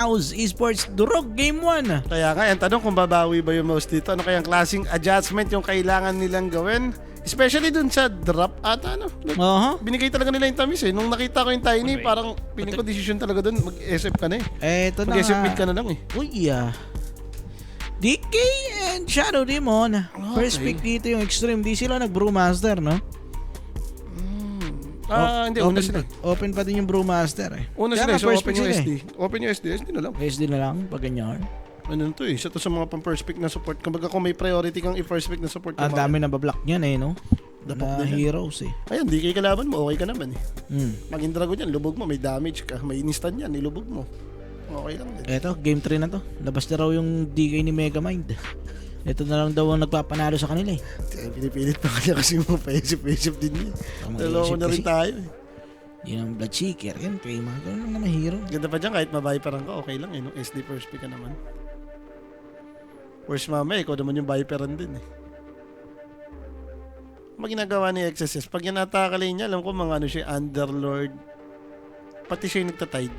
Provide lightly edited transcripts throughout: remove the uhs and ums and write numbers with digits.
House Esports Durog Game 1. Kaya nga, ang tanong kung babawi ba yung mouse dito, ano kayang klaseng adjustment yung kailangan nilang gawin? Especially dun sa drop ata, ano? Binigay talaga nila yung tamis eh. Nung nakita ko yung Tiny, parang piling ko decision talaga dun, mag-SF ka na eh. Eto na Mag-SF nga. mid ka na lang eh. Uy, DK and Shadow Demon. First pick dito yung Extreme. Di sila nag-Brewmaster, no? Hindi, una sila. Open pa din yung Brewmaster eh. Una Kaya sila, nga, so first open pick yung sila SD. Open yung SD na lang. SD na lang, pag ganyan. Ano to eh, isa to sa mga pang-first pick na support. Kumbaga kung may priority kang i-first pick na support. Ang dami na bablock niyan eh, no? Dapok Na na yan. heroes eh. Ayan, di kay kalaban mo, okay ka naman eh. Hmm. Dragon yan, lubog mo, may damage ka, may instant yan, nilubog mo. Okay lang din. Eto, game 3 na to. Labas na raw yung DK ni Megamind. Ito na lang daw ang nagpapanalo sa kanila eh. Pinipilit pa kanya kasi mga paisip-paisip din niya. Dalawa na rin kasi. tayo eh. Yun ang Bloodseeker. Yan, kay mga ganun lang naman hero. Ganda pa dyan, kahit mabiperan ka, okay lang eh. Nung SD first pick ka naman. Worst mama, ikaw naman yung viperan din eh. Ginagawa ni XSS, pag yan natakalay niya, alam ko mga ano siya, Underlord. Pati siya yung nagtatide.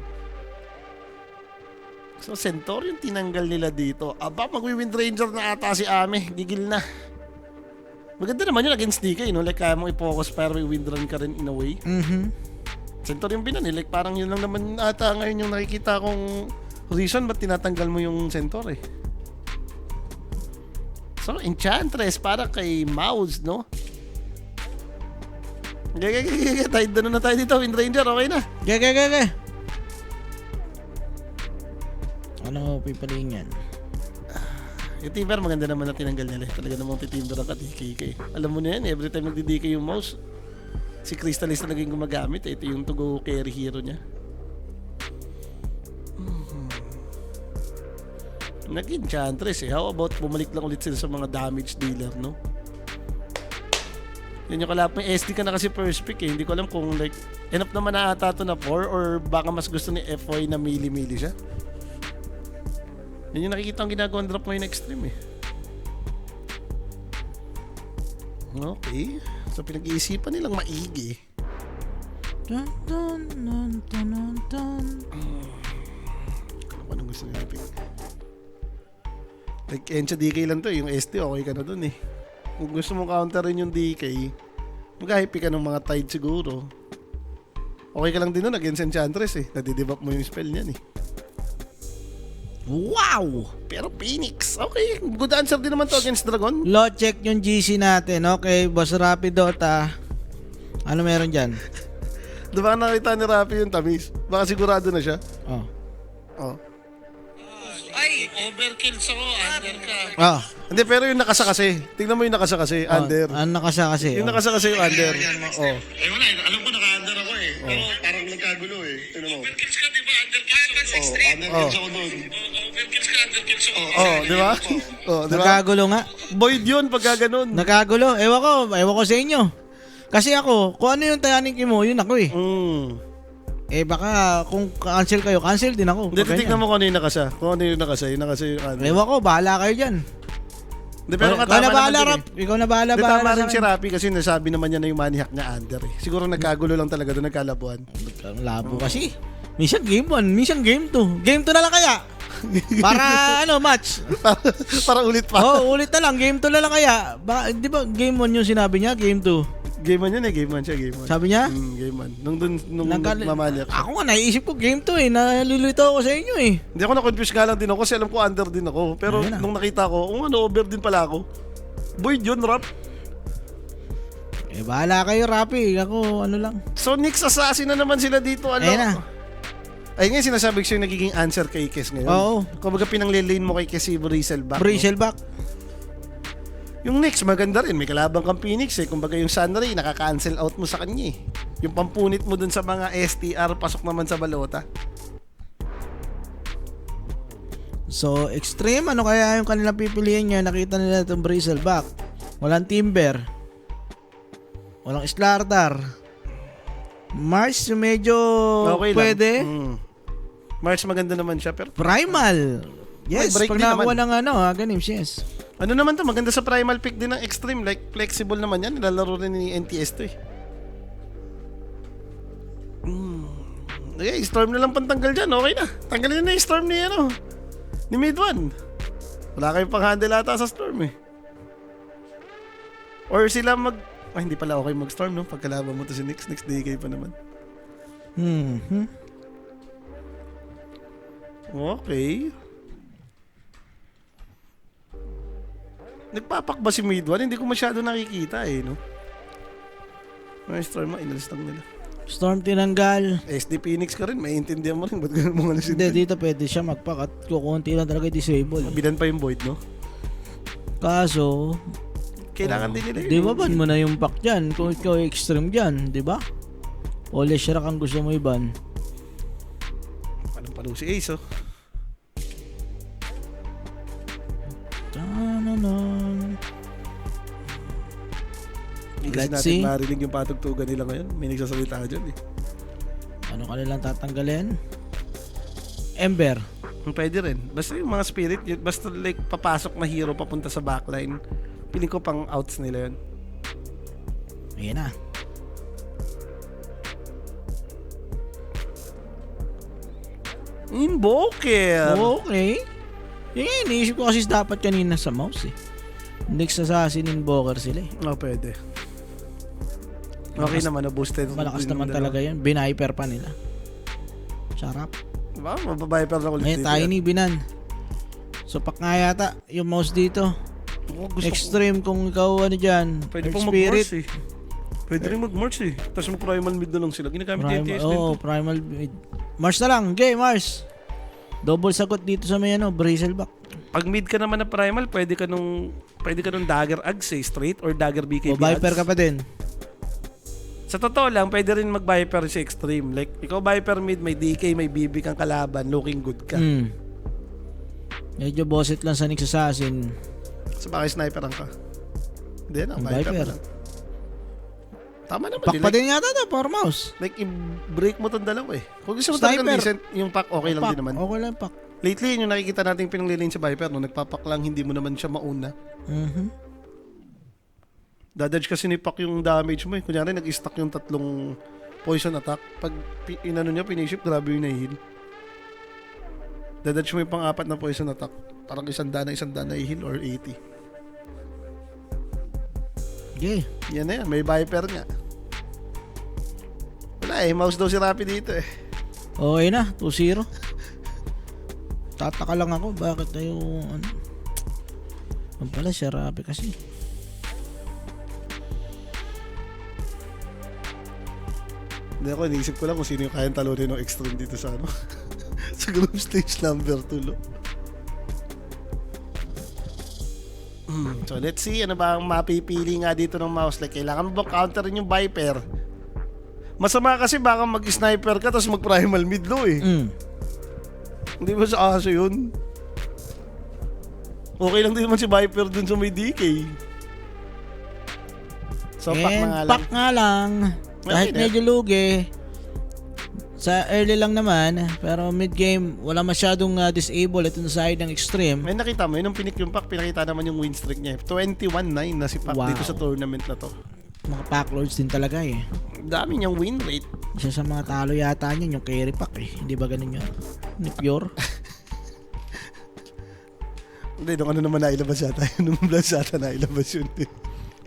So, Centaur yung tinanggal nila dito. Aba, mag-Wind Ranger na ata si Ame. Gigil na. Maganda naman yun against DK, no? Like, kaya mong i-focus pero may wind run ka rin in a way. Centaur yung binan eh. Like, parang yun lang naman ata ngayon yung nakikita kong reason ba't tinatanggal mo yung Centaur eh. So, Enchantress para kay Mouse, no? Tayo na tayo dito, Wind Ranger, okay na. Gege. Ano pipiliin yan? Yung Timber, maganda naman na tinanggal nila. Talaga namang titimber ang ka-DK. Alam mo na yan, every time nagdi-DK yung mouse, si Crystallis na naging gumagamit. Ito yung to-go carry hero niya. Nag-Enchantress eh. How about bumalik lang ulit sila sa mga damage dealer, no? Yan yung kalap. May SD ka na kasi first pick eh. Hindi ko alam kung like, enough naman na ata to na 4 or baka mas gusto ni FY na mili-mili siya. Yan yung nakikita ang ginagawang drop ngayon Extreme eh. Okay. So pinag-iisipan nilang maigi. Dun, dun, dun, dun, dun, dun. Ano pa nang gusto nila pick? Like Encha DK lang to eh. Yung SD okay ka na dun eh. Kung gusto mong counterin yung DK, mag-hype ka ng mga tide siguro. Okay ka lang din nun against Enchantress eh. Nadidebop mo yung spell niyan eh. Wow! Pero Phoenix, okay. Good answer din naman to against Dragon. Low check yung GC natin. Okay, Boss Rapid Dota. Ano meron dyan? Diba nakita ni Rapi yung tamis? Baka sigurado na siya. Oh. Oh. Ay, overkill ako, under ka. Oh. Hindi, pero yung nakasa kasi. Tingnan mo yung nakasa kasi, under. Ano nakasa kasi? Yung nakasa kasi yung under. Oh. Eh wala, alam ko naka-under ako eh. Pero parang nagkagulo eh. Tignan mo. Overkills ka, di ba? Underkills ako. Underkills ako doon. Overkills ka, underkills ako. Oh, di ba? Oh, di ba? Nagkagulo nga. Void yun pagka ganun. Nagkagulo. Ewan ko sa inyo. Kasi ako, kung ano yung tayanin mo, yun ako eh. Eh baka kung cancel kayo, cancel din ako. Hindi, titignan mo kung ano yung nakasa. Kung ano yung nakasa. Yung nakasa yung under. Ewan ko, bahala kayo dyan. Hindi, pero Ikaw tama na bahala, naman Rap. din eh. Ikaw na bahala, Hindi, tama sa rin si akin. Rapi kasi nasabi naman niya na yung money hack niya under eh. Siguro nagkagulo lang talaga doon, nagkalabuan. Ang labo kasi. Minsan game 1, minsan game 2. Game 2 na lang kaya. Para match. Para ulit pa. Oh, ulit na lang. Game 2 na lang kaya. Baka, di ba game 1 yung sinabi niya? Game 2. Game 1 yun eh, game 1 siya, game 1. Sabi niya? Game 1. Nung mamali ako. Ako nga, naiisip ko game 2 eh. Nalulito ako sa inyo eh. Hindi ako na-confuse nga lang din ako kasi alam ko under din ako. Pero Ayun na. nung nakita ko, over din pala ako. Void yun, Rap. Eh, bahala kayo, Rapi. Ako, ano lang. So, Nyx Assassin na naman sila dito. Ano? Ayun na. Ay nga, sinasabi ko siya yung nagiging answer kay Kes ngayon. Oo. Kumbaga pinanglilane mo kay Kes si Bristleback. Bristleback. Yung Nyx, maganda rin. May kalabang kang Phoenix eh. Kumbaga yung Sunray, nakaka-cancel out mo sa kanya eh. Yung pampunit mo dun sa mga STR, pasok naman sa balota. So, extreme. Ano kaya yung kanilang pipiliin nyo? Nakita nila itong Bristleback. Walang Timber. Walang Slardar. Mars, yung medyo Okay lang. pwede. Mars maganda naman siya. Pero Primal. Yes, May break pag din nakakuha naman. ng Ganems, yes. ano naman to, maganda sa primal pick din ng extreme. Like, flexible naman yan. Nilalaro rin ni NTS to eh. Okay, Storm na lang pantanggal dyan. Okay na. Tanggalin na yung Storm ni ni mid 1. Wala kayong pang-handle ata sa Storm eh. Or sila hindi pala okay mag-Storm, no? Pagkalaban mo to si Nyx, next DK pa naman. Okay. Nagpapak ba si mid 1? Hindi ko masyado nakikita eh, no? May Storm, inalis lang nila. Storm tinanggal. SD Phoenix ka rin, maiintindihan mo rin. Ba't ganun mo alisin? Hindi, dito pwede siya magpak at kukunti lang talaga disable. Binan pa yung Void, no? Kaso, Kailangan din nila yun. di ba ban mo na yung pack dyan? Kung ikaw extreme dyan, di ba? O Leshrac ang gusto mo iban. Paano si Ace, oh? Tananan. Hindi kasi Let's natin see. marinig yung patugtugan nila ngayon. May nagsasalita dyan, eh. Ano kanilang tatanggalin? Ember. Pwede rin. Basta yung mga spirit, basta like papasok na hero papunta sa backline. Piling ko pang outs nila yun. Ayan na. Invoker! Okay. Yan, iniisip ko kasi dapat kanina sa mouse eh. Next assassin invoker sila eh. Pwede. Okay naman, na-boosted. Malakas naman talaga yan. Biniper pa nila. Sarap. Diba? Mababiper na ulit Ngayon, tiny binan. So, pak nga yata yung mouse dito. Extreme kung ikaw ano dyan. Pwede pong Spirit. mag-Mars eh. Pwede rin mag-Mars eh. Tapos mag-primal mid na lang sila. Ginagamit yung TS din to. Primal mid. Mars na lang. Okay, Mars. Double sagot dito sa may Brazelback. Pag mid ka naman na primal, pwede ka nung dagger ags eh, straight or dagger BKB O Viper ads. ka pa din. Sa totoo lang, pwede rin mag-Viper si extreme. Like, ikaw Viper mid, may DK, may BB kang kalaban, looking good ka. Medyo bosset lang sa Nyx Assassin. Sa bakit sniperan ka? Hindi na, Ang Viper Viper. lang. Tama naman. Pack pa din yata to, power mouse. Like, i-break mo tong dalawa eh. Kung gusto mo Sniper. talagang decent, yung pack okay lang Pack, din naman. okay lang pack. Lately, yun yung nakikita natin pinanglilin sa Viper, no? Nagpapak lang, hindi mo naman siya mauna. Dadadge kasi ni Pac yung damage mo eh. Kunyari, nag-stack yung 3 poison attack. Pag inano niya, piniship, grabe yung nahihil. Dadadge mo yung pang-4 na poison attack. Parang 100 na i-heal or 80. Okay. Yan na yan, may Viper nga. Wala eh, mouse daw si Rappi dito eh. Okay na, 2-0. Tataka lang ako, bakit na yung ano? Ang pala siya, Rappi kasi. Hindi ako, iniisip ko lang kung sino yung kayang talunin ng extreme dito sa ano. Sa group stage number 2 lo. So let's see, ano ba ang mapipili nga dito ng mouse? Like, kailangan mo ba counterin yung Viper? Masama kasi baka mag-sniper ka tapos mag-primal mid low eh. Hindi ba sa aso yun? Okay lang din naman si Viper dun sa may DK. So, pack na nga lang. Pack nga lang. Kahit Okay na. medyo lugi. Sa early lang naman, pero mid-game, wala masyadong disable ito na side ng extreme. May nakita mo, yun ang pinik yung pack, pinakita naman yung win streak niya. 21-9 na si Pac Wow. dito sa tournament na to. Mga packlords din talaga eh. Dami niyang win rate. Isa sa mga talo yata niyan, yung carry pack eh. Hindi ba ganun yun? Ni Pure? Hindi, nung ano naman nailabas yata. Nung blast yata nailabas yun.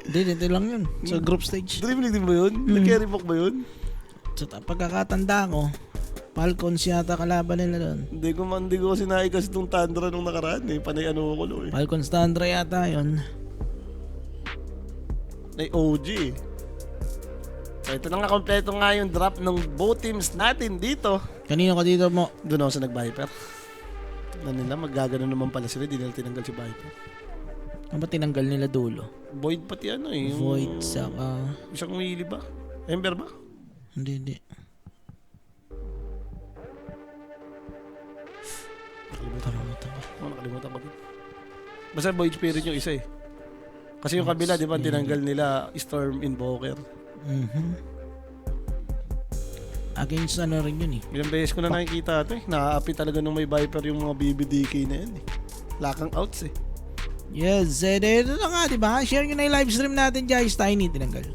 Hindi, dito lang yun. Sa group stage. Dream League din ba yun? Nag-carry pack ba yun? So, pagkakatanda ko, Falcons yata kalaban nila doon. Hindi ko kasi naikas itong Tundra nung nakaraan eh. Panay ano ko lo eh. Falcons Tundra yata yun. Ay OG eh. So ito na nga, kompleto nga yung drop ng both teams natin dito. Kanino ka dito mo? Doon ako sa nag-Viper. Na nila, maggagano naman pala sila. Di nila tinanggal si Viper. Ano ba tinanggal nila dulo? Void pati ano eh. yung Void saka... Isang umili ba? Ember ba? Hindi. Nakalimutan ko din. Basta Void Spirit yung isa eh. Kasi yung kabila, di ba, tinanggal nila Storm Invoker. Against ano rin yun eh. Ilang beses ko na nakikita ito eh. Nakaapi talaga nung may Viper yung mga BBDK na yan eh. Lakang outs eh. Yes, ito na nga, diba? Share nyo na yung live stream natin, guys. Tiny, tinanggal.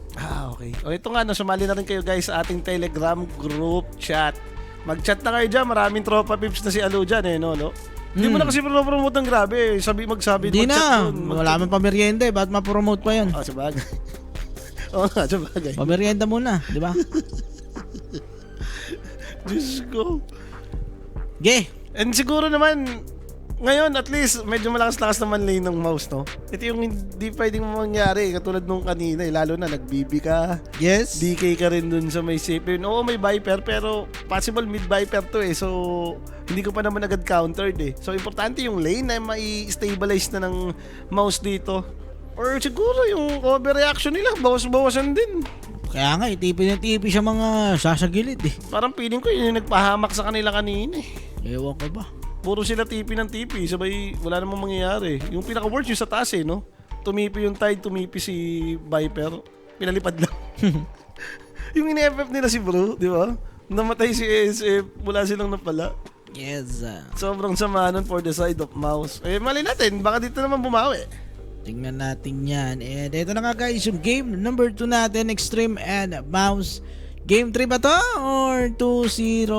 Okay. O ito nga, sumali na rin kayo guys sa ating Telegram group chat. Mag-chat na kayo dyan. Maraming tropa pips na si Alo dyan eh, no? Hindi mo na kasi promote ng grabe eh. Magsabi, Hindi mag-chat na. dun, Wala man pamerienda eh. Ba't ma-promote pa yan? sabagay. Oo nga, sabagay. Pamerienda muna, di ba? Diyos ko. Ge! And siguro naman, ngayon at least medyo malakas-lakas naman lane ng mouse, no? Ito yung hindi pwedeng mangyari katulad nung kanina eh. Lalo na nag-BB ka, Yes? DK ka rin dun sa may safe lane. Oo, may Viper pero possible mid-Viper to eh. So, hindi ko pa naman agad countered eh. So, importante yung lane na mai-stabilize na ng mouse dito. Or siguro yung overreaction nila, bawas-bawasan din. Kaya nga, itipi na tipi siya mga sasagilid eh. Parang feeling ko yun yung nagpahamak sa kanila kanina eh. Ewan ko ba? Puro sila tipi ng tipi, sabay wala namang mangyayari. Yung pinaka-worst yung sa taas eh, no? Tumipi yung Tide, tumipi si Viper, pinalipad lang. Yung in-FF nila si Bro, di ba? Namatay si ASF, wala silang napala. Yes. Sobrang sama nun for the side of mouse. Eh, mali natin, baka dito naman bumawi. Tingnan natin yan. And ito na nga guys, yung game number 2 natin, Extreme and Mouse. Game 3 ba to? Or 2-0?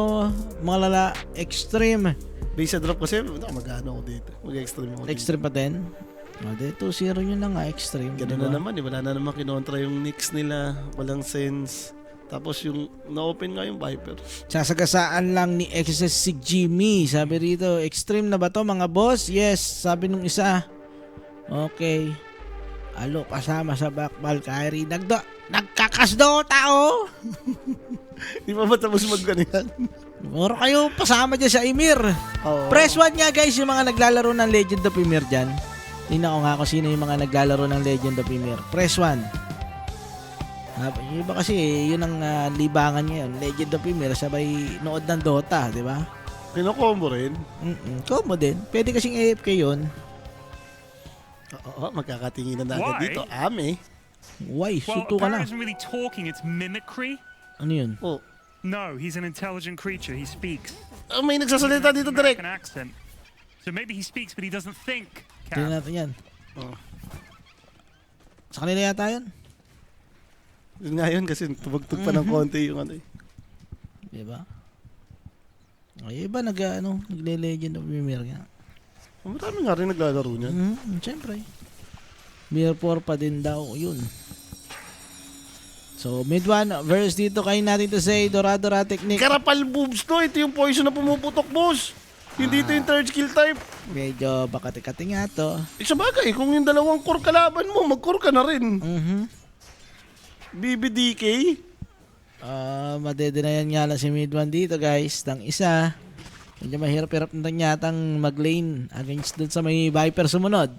Mga lala, Extreme. Base drop kasi, magano ako dito. Mag-extreme ako dito. Extreme pa din? O, di, 2-0 yun na nga, Extreme. Ganun diba? na naman, eh. Wala na naman kinontra yung Knicks nila. Walang sense. Tapos yung na-open nga yung Viper. Sasagasaan lang ni XS si Jimmy. Sabi rito, Extreme na ba to mga boss? Yes, sabi nung isa. Okay. Alo, kasama sa backball, Kyrie. Nagkakasdota, oh! Di pa ba tapos mag-ganyan? Moro kayo pasama dyan sa Emir. Oo. Press 1 nga guys, yung mga naglalaro ng Legend of Emir dyan. Tingnan ko nga kung sino yung mga naglalaro ng Legend of Emir. Press 1. Yung iba kasi, yun ang libangan ngayon. Legend of Emir, sabay nood ng Dota, di ba? Kino-combo rin. Combo din. Pwede kasing AFK yun. Oo, magkakatinginan na agad Why? dito. Ame. Why? Well, Sunto ka na. apparently isn't really talking, it's mimicry. Ano yun? Oh. No, he's an intelligent creature. He speaks. May nagsasalita dito direct. American accent. So maybe he speaks, but he doesn't think. Tingnan Cap. natin yan. Oh. Sa kanila yata yun. Yun nga yun kasi tubagtog pa ng konti yung ano eh. Di ba? Ay, iba nagle-Legend of Emir nga. Marami nga rin naglalaro niyan. Siyempre. Mirror 4 pa din daw. Yun. So, mid 1 verse dito kayo natin to say Dora-Dora technique. Karapal boobs to. Ito yung poison na pumuputok, boss. Hindi ito yung third skill type. Medyo bakati-kati nga to. Eh, sabagay, kung yung dalawang core kalaban mo, mag-core ka na rin. BBDK. Madedenayan nga lang si mid 1 dito guys. Tang isa. Medyo mahirap-hirap na yatang mag-lane against dun sa may Viper sumunod.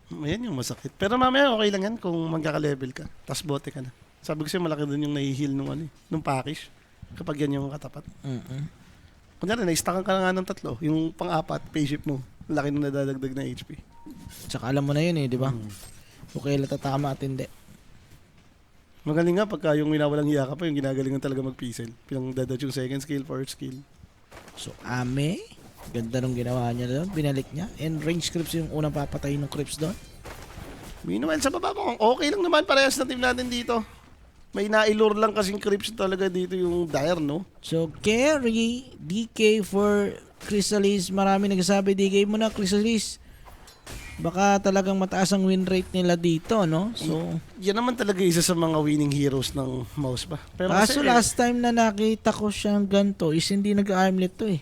Ayan yung masakit. Pero mamaya okay lang yan kung magkaka-level ka. Tapos bote ka na. Sabi ko sa'yo malaki dun yung nahi-heal nung package. Kapag yan yung katapat. Kunyari, na-stackan ka na nga ng 3. Yung pang-4, payship mo. Laki nung nadadagdag na HP. Tsaka alam mo na yun eh, di ba? Okay, latatama at hindi. Magaling nga pagka yung winawalang hiya ka pa, yung ginagalingan talaga mag-pixel. Pinang dadad yung second skill, first skill. So, Ame, ganda nung ginawa niya doon. Binalik niya. And range creeps yung unang papatay ng creeps doon. Meanwhile, sa baba ko, okay lang naman parehas na team natin dito. May nailure lang kasing creeps talaga dito yung Dire, no? So, carry, DK for Chrysalis. Marami nagsasabi, DK mo na, Chrysalis. Baka talagang mataas ang win rate nila dito, no? So, Yan naman talaga isa sa mga winning heroes ng mouse ba? Pero kaso last time na nakita ko siyang ganito is hindi nag-armlet to eh.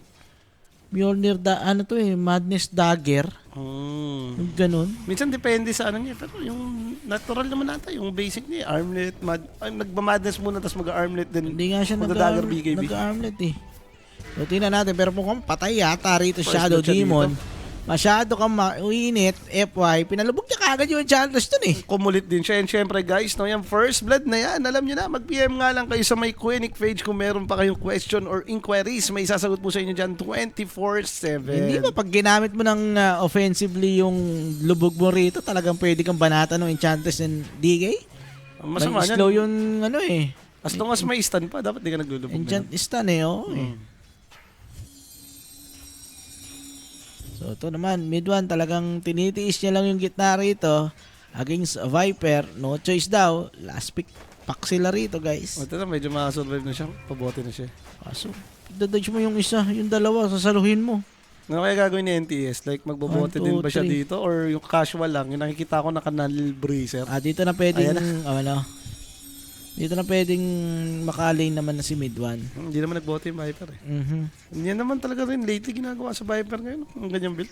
Mjolnir to eh, Madness Dagger. Yung ganun. Minsan depende sa ano niya. Pero yung natural naman nata, yung basic niya, armlet, nagba-madness muna, tapos mag-armlet din. Hindi nga siya Magda-dagger BKB. nag-armlet eh. So, tingnan natin. Pero kung patay yata rito First Shadow blood siya Demon. dito. Masyado kang uinit, FY. Pinalubog niya kagad yung Enchantress dun eh. Kumulit din siya. And syempre guys, no, yung first blood na yan, alam nyo na, mag-PM nga lang kayo sa may Quenic page kung meron pa kayong question or inquiries. May sasagot po sa inyo dyan 24/7. Hindi ba pag ginamit mo ng offensively yung lubog mo rito, talagang pwede kang banata ng Enchantress and DK? Masama Slow yan. yung ano eh. As long as may stun pa, dapat di ka naglulubog Enchant na. stun eh, oo eh. So ito naman, mid 1 talagang tinitiis niya lang yung gitna rito against Viper. No choice daw. Last pick pack sila rito guys. Ito na, medyo makasurvive na siya. Pabote na siya. Kaso, Dadodge mo yung isa, yung dalawa, sasaluhin mo. Ano kaya gagawin ni NTS? Like, magbobote 1, 2, din ba siya 3. dito? Or yung casual lang? Yung nakikita ko na kanal bracer. Dito na pwedeng, Ayan dito na pwedeng makalane naman na si mid 1. Hindi naman nagbote yung Viper eh. Yan naman talaga rin lately ginagawa sa Viper ngayon. Ang ganyang build.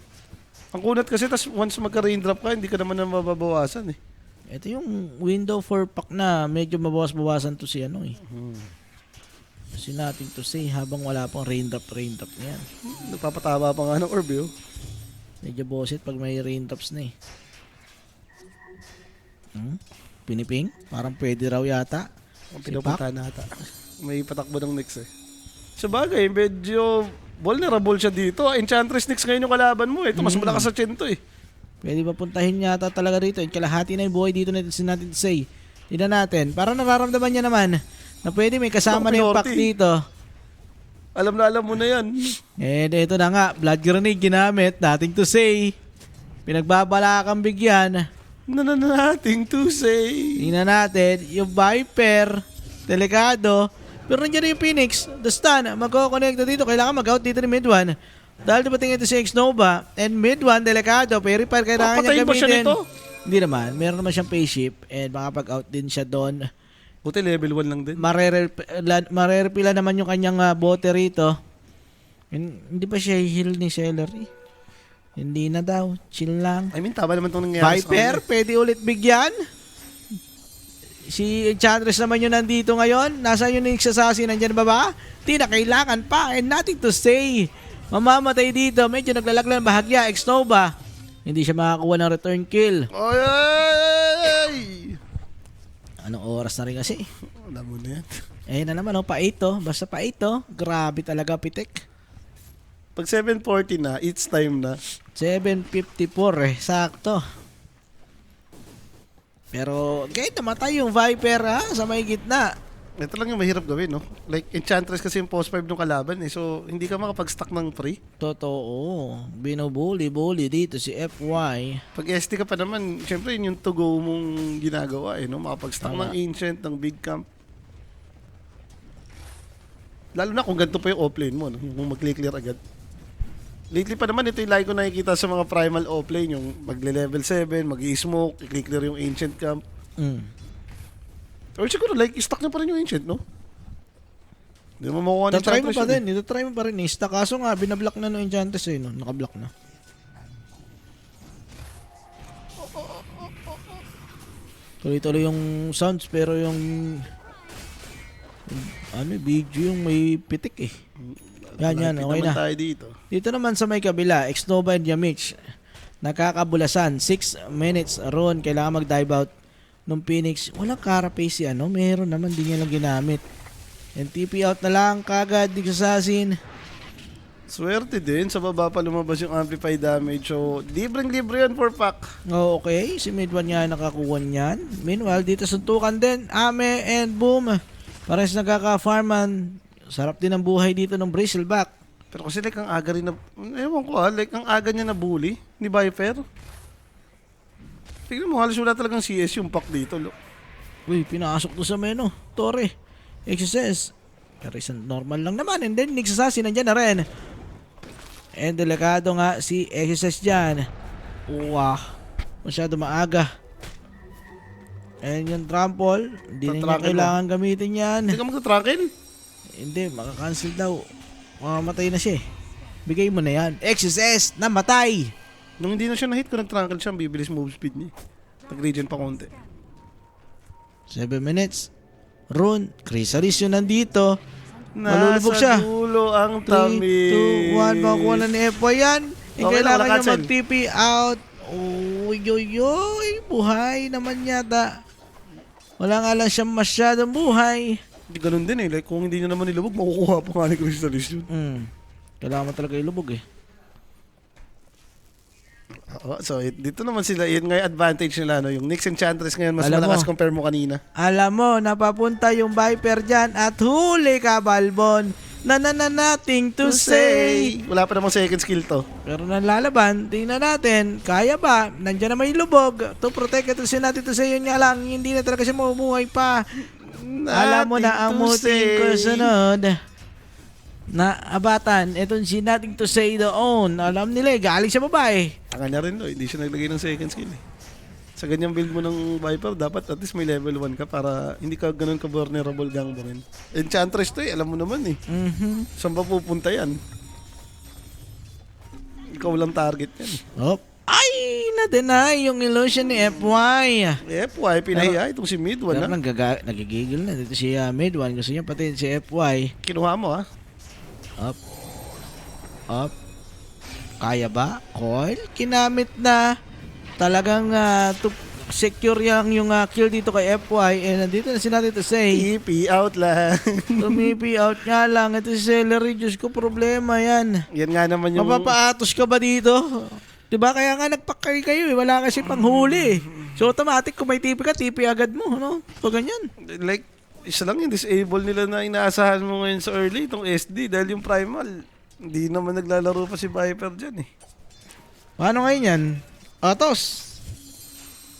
Ang kunat kasi, tas once magka-raindrop ka, hindi ka naman na mababawasan eh. Ito yung window for pack na medyo mabawas-bawasan to si ano eh. Kasi nothing to say habang wala pang raindrop na yan. Nagpapataba pa nga ng orb eh. Medyo bosit pag may raindrops na eh. Piniping? Parang pwede raw yata. Ang Si pinupunta na ata. May patakbo ng Nyx eh. Sa bagay, medyo vulnerable siya dito. Enchantress Nyx ngayon yung kalaban mo eh. Ito, mas malakas sa Chento eh. Pwede ba puntahin yata talaga dito? Kalahati na yung buhay dito natin to say. Tignan natin. Parang nararamdaman niya naman na pwede may kasama na yung pack dito. Alam na alam mo na yan. Ito na nga. Blood grenade ginamit. Nothing to say. Pinagbabalakang bigyan. Nothing to say. Tingnan natin. Yung Viper. Delikado. Pero nandiyan na yung Phoenix. The stun. Magkoconnect na dito. Kailangan mag-out dito ni mid 1. Dahil dumating ito si X-Nova. And mid 1, delikado. Purify kailangan niya Papatayin ba siya gamitin. nito? Hindi naman. Meron naman siyang phase shift. And makapag-out din siya doon. Buti level 1 lang din. Marerepila naman yung kanyang bote rito. Hindi ba siya heal ni Celery? Hindi na daw. Chill lang. I mean, tama naman itong nangyayari Viper, pwede ulit bigyan. Si Enchantress naman yun nandito ngayon. Nasaan yung Nyx Assassin? Nandyan ba ba? Di na kailangan pa. And nothing to say. Mamamatay dito. Medyo naglalaglan bahagya. X-Nova. Hindi siya makakuha ng return kill. Ay! Anong oras na rin kasi? Alam mo na yan. Ayun na naman, pa 8. Basta pa 8. Grabe talaga, pitik. Pag 7:40 na, it's time na. 7:54 sakto. Pero kahit namatay yung Viper sa may gitna. Ito lang yung mahirap gawin, no? Like, Enchantress kasi yung post 5 ng kalaban eh. So, hindi ka makapag-stack ng free. Totoo. Binubuli-buli dito si FY. Pag ST ka pa naman, syempre yun yung to-go mong ginagawa eh, no? Makapag-stack ng Ancient, ng Big Camp. Lalo na kung ganito pa yung offlane mo, no? Kung mag-clear agad. Lately pa naman, ito yung lagi ko nakikita sa mga primal offlane, yung magle-level 7, mag-i-smoke, i-clear yung Ancient Camp. Or siguro, like, i-stack na pa rin yung Ancient, no? Hindi mo makuha ng Tatry mo Enchantress pa yun, din. Ito-try mo pa rin. Kaso nga, binablock na no Enchantress eh. No? Nakablock na. Tuloy-tuloy yung sounds pero yung BG yung may pitik eh. Yan, okay na. Tayo dito. Dito naman sa may kabila, X-Nova and Yamich. Nakakabulasan. 6 minutes run. Kailangan mag-dive out nung Phoenix. Walang carapace si meron naman, di niya lang ginamit. And TP out na lang kagad Nyx Assassin. Swerte din, sa baba pa lumabas yung amplify damage. So, libreng-libre yan for pack. Oh, okay, si Mid-1 nga nakakuha niyan. Meanwhile, dito suntukan din, Ame and Boom. Parehas nagkaka-farman. Sarap din ang buhay dito ng Bristleback. Pero kasi like ang aga rin na, ewan ko like ang aga niya na bully, ni Viper. Tignan mo, halos wala talagang CS yung pack dito. Uy, pinasok to sa meno. Torre, XSS. Pero isang normal lang naman. And then, Nyx Assassin nandyan na rin. And delikado nga si XSS dyan. Uwah. Masyado maaga. And yung trample, hindi na niya Tatrakin mo. kailangan gamitin yan. Hindi ka magta-trackle? Hindi, makakancel daw. Mamamatay na siya eh. Bigay mo na yan. XSS, namatay! Nung hindi na siya na-hit ko, nag-trackle siya, bibilis move speed niya. Pag-regen pa konti. 7 minutes. Rune, Chrysalis yun nandito. Malulubog siya. Nasa dulo ang 3, tamis. 2, 1. Makukuha na ni FY yan. Okay, Kailangan wala niya cancel. mag-TP out. Uy. Buhay naman yata. Wala nga lang siyang masyadong buhay. Hindi ganun din eh. Like, kung hindi nyo naman nilubog, makukuha pa nga ni Crystallis yun. Kailangan mo talaga ilubog eh. So, dito naman sila. Yun nga yung advantage nila. No? Yung Nyx Enchantress ngayon, mas Alam malakas mo. compare mo kanina. Alam mo, napapunta yung Viper dyan at huli ka, Balbon. Nothing to say. Wala pa namang second skill to. Pero nalalaban, tingnan natin, kaya ba? Nandiyan na may lubog. To protect ito siya natin to say, yun nga lang, hindi na talaga siya mabubuhay pa. Alam mo na ang Nothing to muting say. ko sunod. na abatan. Etong si Nothing to Say the Own. Alam nila galing sa babae. Ang kanya rin, no? Hindi siya naglagay ng second skill eh. Sa ganyang build mo ng Viper, dapat at least may level 1 ka para hindi ka ganun ka-vulnerable gang mo rin. Enchantress to eh, alam mo naman eh. Saan ba pupunta yan? Ikaw lang target yan. Oh. Ay, na-deny yung illusion ni FY. FY, pinahiya itong si Mid 1 Pero ha. nagigigil na dito si Mid 1. Gusto niya pati si FY. Kinuha mo ha. Up. Up. Kaya ba? Coil? Kinamit na. Talagang to secure yung kill dito kay FY. And nandito na sinabi to say. TP out lang. Tumipi out nga lang. Ito si Celery. Diyos ko, problema yan. Yan nga naman yung... Mapapaatos ka ba dito? Diba? Kaya nga nagpakay kayo eh. Wala kasi panghuli eh. So automatic kung may TP ka, TP agad mo. No? So ganyan. Like, isa lang yung disable nila na inaasahan mo ngayon sa early, itong SD, dahil yung Primal, hindi naman naglalaro pa si Viper dyan eh. Paano ngayon yan? Atos.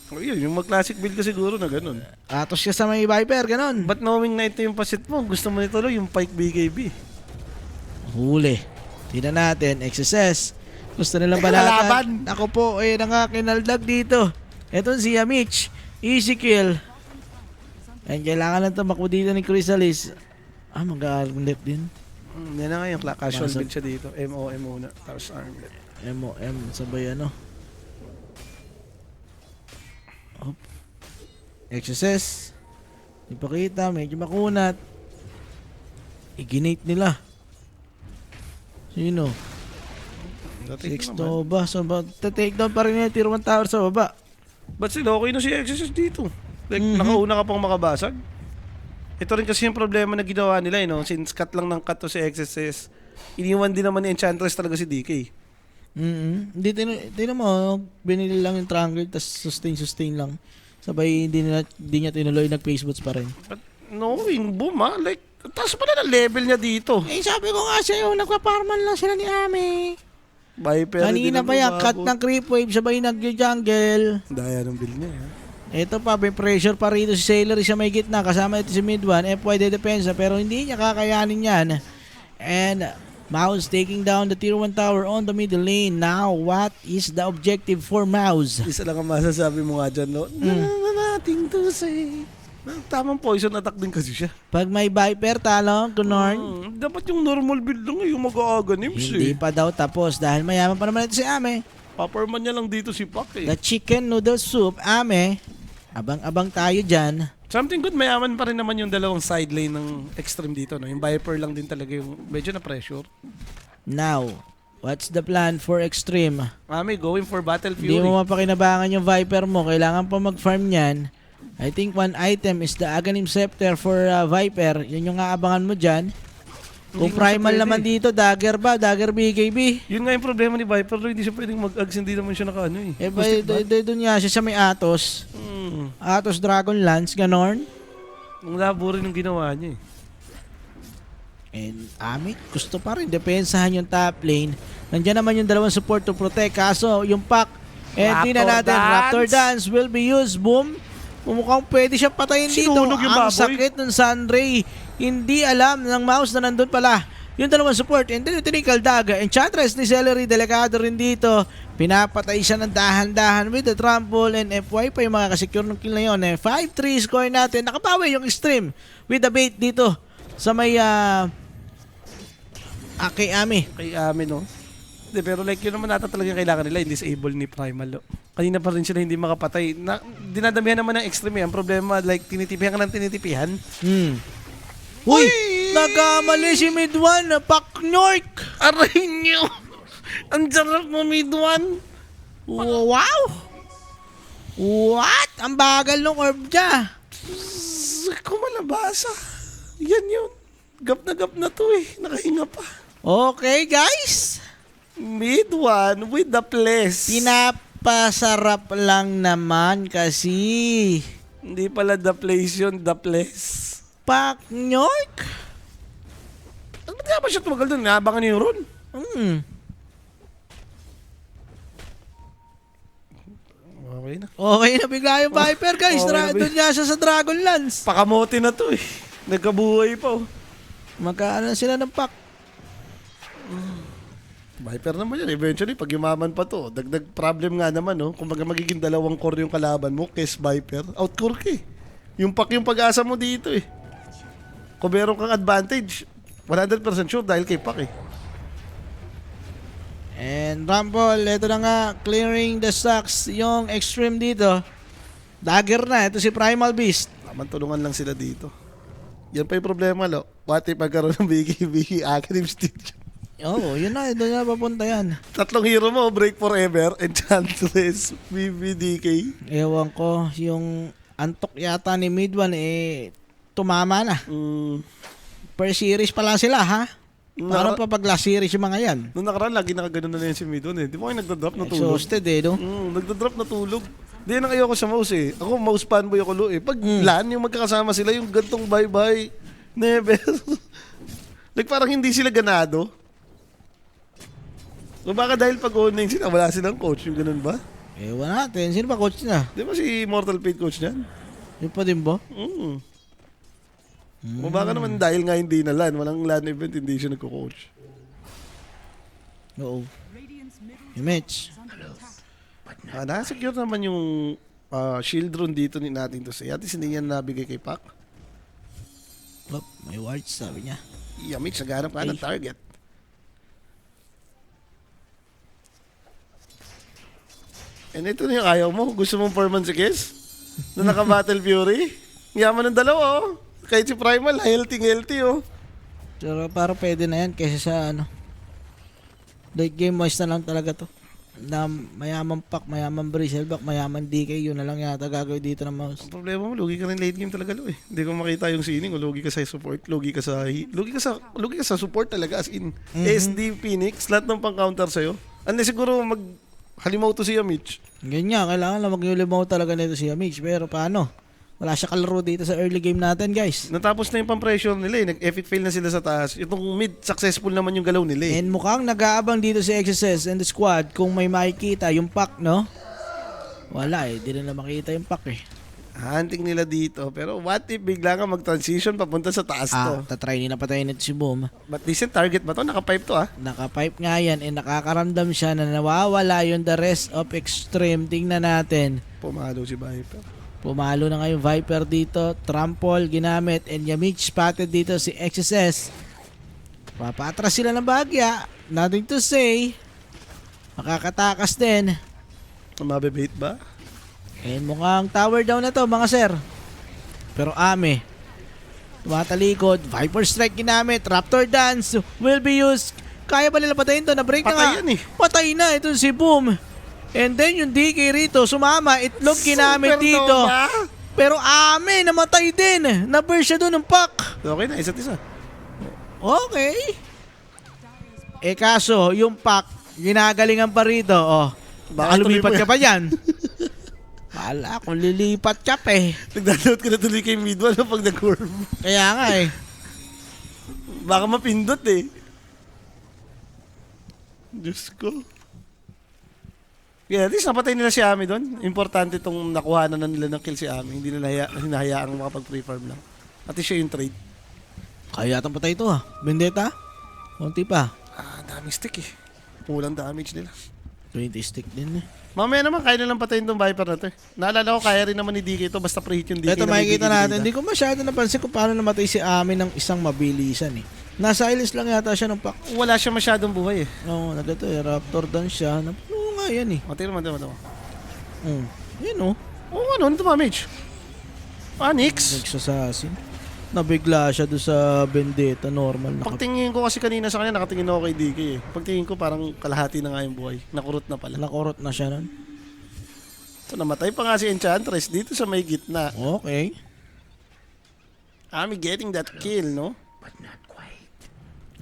O yun, yung mag-classic build ka siguro na ganun. Atos ka sa may Viper, ganon. But knowing na ito yung pasit mo, gusto mo nituloy yung Pike BKB. Huli. Tingnan natin, XSS. Gusto nilang Teka, balatan. laban. Ako po, kinaldag dito. Eto si Mitch. Easy kill. And kailangan lang tumakbo dito ni Chrysalis. Mag-armlet din. Yan na nga yung casual Pasok. build siya dito. MOM muna, tapos armlet. MOM, sabay ano. Hop. XSS. Ipakita, medyo makunat. Iginate nila. Sino? Six to ba? So, take down pa rin yung tier 1 tower sa baba. But still, okay na si XSS dito. Like, nakauna ka pang makabasag. Ito rin kasi yung problema na ginawa nila, eh, no? Since cut lang ng cut to si XSS, iniwan din naman ni Enchantress talaga si DK. Hindi, tinan mo, binili lang yung triangle, tas sustain lang. Sabay, hindi niya tinuloy, nag-face boots pa rin. But knowing, boom ha, like, taas pala na level niya dito. Eh, sabi ko nga sa'yo, nagpa-farman lang sila ni Ame. Viper Kanina pa yan, cut ng creep wave, sabay nag-jungle. Daya ng build niya, ha? Ito pa, may pressure pa rito si Sailor sa may gitna. Kasama ito si mid 1. FY de depensa, pero hindi niya kakayanin yan. And Mouse taking down the tier 1 tower on the middle lane. Now, what is the objective for Mouse? Isa lang ang masasabi mo nga dyan, no? Nothing to say. Tamang poison attack din kasi siya. Pag may Viper, talo, Gunorn. Dapat yung normal build lang yung mag-aaganim Hindi eh. pa daw tapos dahil mayaman pa naman ito si Ame. Paperman niya lang dito si Pak eh. The chicken noodle soup, Ame. Abang-abang tayo dyan. Something good, mayaman pa rin naman yung dalawang side lane ng Extreme dito, no? Yung Viper lang din talaga yung medyo na pressure. Now, what's the plan for Extreme? Mami, going for Battle Hindi Fury. mo mapakinabangan yung Viper mo. Kailangan pa mag-farm yan. I think one item is the Aghanim Scepter for Viper. Yun yung aabangan mo dyan. Kung Hindi mo siya primal pwede. naman dito, dagger ba? Dagger BKB? Yun nga yung problema ni Viper, no? Hindi siya pwedeng mag-ags, hindi naman siya naka-ano eh. Eh, Mystic Bat. doon nga siya sa may Atos. Atos Dragon Lance, ganon. Ang labo rin yung ginawa niya eh. And Amit, gusto pa rin depensahan yung top lane. Nandiyan naman yung dalawang support to protect. Kaso, yung pack, tingnan natin, Raptor Dance will be used. Boom. Mukhang pwede siya patayin dito. Sinunog yung Ang baboy. sakit ng Sunray. Hindi alam ng Mouse na nandun pala. Yung dalawang support, and then yung Tinical Daga. Enchantress ni Celery, delikado rin dito. Pinapatay siya ng dahan-dahan with the trample and FY pa yung mga kasecure ng kill na yun. 5-3 score natin. Nakabawi yung Extreme with the bait dito sa may kay Ami. Kay Amin, no? Hindi, pero like yun naman nata talaga kailangan nila, hindi disable ni Primal. Kanina pa rin sila hindi makapatay. Dinadamihan naman ng Extreme eh. Ang problema, like tinitipihan ka ng tinitipihan. Uy! Nagkamali si mid 1, Pak Nork! Aray nyo! Ang jarap mo, mid 1! Wow! What? Ang bagal ng orb niya. Kumalabasa. Yan yun. Gap na to eh. Nakahinga pa. Okay, guys. Mid 1 with the place. Pinapasarap lang naman kasi. Hindi pala the place yun, the place. Pak Nork? Ba't nga ba siya tumagal doon? Naabangan niyo yung run. Okay na. Okay na bigla yung Viper, guys. Okay na Doon nga siya sa Dragon Lance. Pakamote na to eh. Nagkabuhay pa oh. Magkaano sila ng Pak? Viper naman yan. Eventually, pag yumaman pa to, dagdag problem nga naman, no? Kung magiging dalawang core yung kalaban mo, Kes Viper, outcore ka eh. Yung pack yung pag-asa mo dito eh. Kung meron kang advantage, 100% sure dahil kay pack eh. And Rumble, ito na nga, clearing the stocks yung extreme dito. Dagger na, ito si Primal Beast. Naman tulungan lang sila dito. Yan pa yung problema, lo. What if magkaroon ng Biggie Academy Stitch? Oo, yun na, doon na papunta yan. Tatlong hero mo, Break Forever, Enchantress, BBDK. Ewan ko, yung antok yata ni Mid-1 tumama na. Per series pala sila, ha? Paano pa pag last series yung mga yan? Noong nakaraan, lagi nakaganon na yan si Midon eh. Di mo kayo nagdadrop na tulog? Exhausted no? Nagdadrop na tulog. Di yan ang ayoko sa mouse eh. Ako mouse fanboy ako lo eh. Pag LAN, yung magkakasama sila, yung gantong bye-bye, never. Like parang hindi sila ganado. O baka dahil pag-owning sila, wala silang coach, yung ganun ba? Ewan natin, sino ba coach na? Di ba si Mortal Fate coach niyan? Yun pa din ba? O baka naman dahil nga hindi na LAN, walang LAN event, hindi siya nagko-coach. Oo. Yung match. Nasecure naman yung shield rune dito ni natin to say. At hindi niya nabigay kay Pac. Oh, may wards, sabi niya. Mitch, naghanap ka ng target. And ito na yung ayaw mo. Gusto mong permanent si Kiss? Na naka-Battle Fury? Yaman ng dalawa, oh. Kahit si Primal, healthy, oh. Pero parang pwede na yan kaysa sa late game wise na lang talaga to. Na mayaman Pac, mayaman Bristleback, mayaman DK, yun na lang yata gagawin dito ng mouse. Ang problema mo, lugi ka rin late game talaga, lo eh. Hindi ko makita yung sining, o lugi ka sa support, lugi ka sa support talaga, as in SD Phoenix, lahat ng pang-counter sa'yo. Unless siguro halimaw to siya, Mitch. Ganyan, kailangan lang mag-ulimaw talaga nito si Mitch. Pero paano? Wala siya kalaro dito sa early game natin, guys. Natapos na yung pang-pressure nila eh. Nag-effort fail na sila sa taas. Itong mid, successful naman yung galaw nila eh. And mukhang nag-aabang dito si XSS and the squad kung may makikita yung Pac, no? Wala eh, di nila makita yung Pac eh. Hunting nila dito. Pero what if bigla nga mag-transition papunta sa taas to? Tatry nila patayin nito si Boom. But decent target ba to? Naka-pipe to ah. Naka-pipe nga yan and nakakaramdam siya na nawawala yung the rest of extreme. Tingnan natin. Pumalo si Viper. Pumalo na ngayon Viper dito. Trample ginamit and Yamich spotted dito si XSS. Papatras sila ng bagya. Nothing to say. Makakatakas din. Mabibait ba? And mukhang tower down na to mga sir. Pero Ame tumatalikod. Viper strike ginamit. Raptor dance will be used. Kaya ba nila patayin to? Na-break na nga. Patay yan eh. Patay na. Ito si Boom. And then yung DK rito sumama. Itlog ginamit Supernova. dito. Pero Ame namatay din. Na-burst siya doon ng Pac. Okay na, isa't isa. Okay. Kaso yung Pac ginagalingan pa rito. Baka lumipat ka pa dyan. Wala, kung lilipat ka pa eh. Nagdadawat ka na tuloy kay Midwan pag nag-curve. Kaya nga eh. Baka mapindot eh. Diyos ko. Yeah, at least napatay nila si Ami doon. Importante itong nakuha na nila ng kill si Ami. Hindi nila hinahayaang makapag-pre-farm lang. At least siya yung trade. Kaya yatang patay ito ha. Vendetta? Konti pa. Daming stick eh. Pulang damage nila. 20 stick din eh. Mamaya naman, kaya nilang patayin tong Viper na to eh. Naalala ko, kaya rin naman ni DK ito. Basta pre-hit yung DK. Ito na may makikita DK natin. dito. Hindi ko masyado napansin kung paano namatay si Ami ng isang mabilisan eh. Nasa ilis lang yata siya ng Pac. Wala siya masyadong buhay eh. Oo, nagito eh. Raptor dance siya. Napuno nga yan eh. Matira mo. Yan oh. Oo, ano ito damage? Nix. Next assassin. Nabigla siya doon sa Vendetta. Normal. Pagtingin ko kasi kanina sa kanya, nakatingin ako kay DK eh. Pagtingin ko parang kalahati na nga yung buhay. Nakurot na pala. Nakurot na siya nun. So namatay pa nga si Enchantress dito sa may gitna. Okay. Ami getting that kill, no?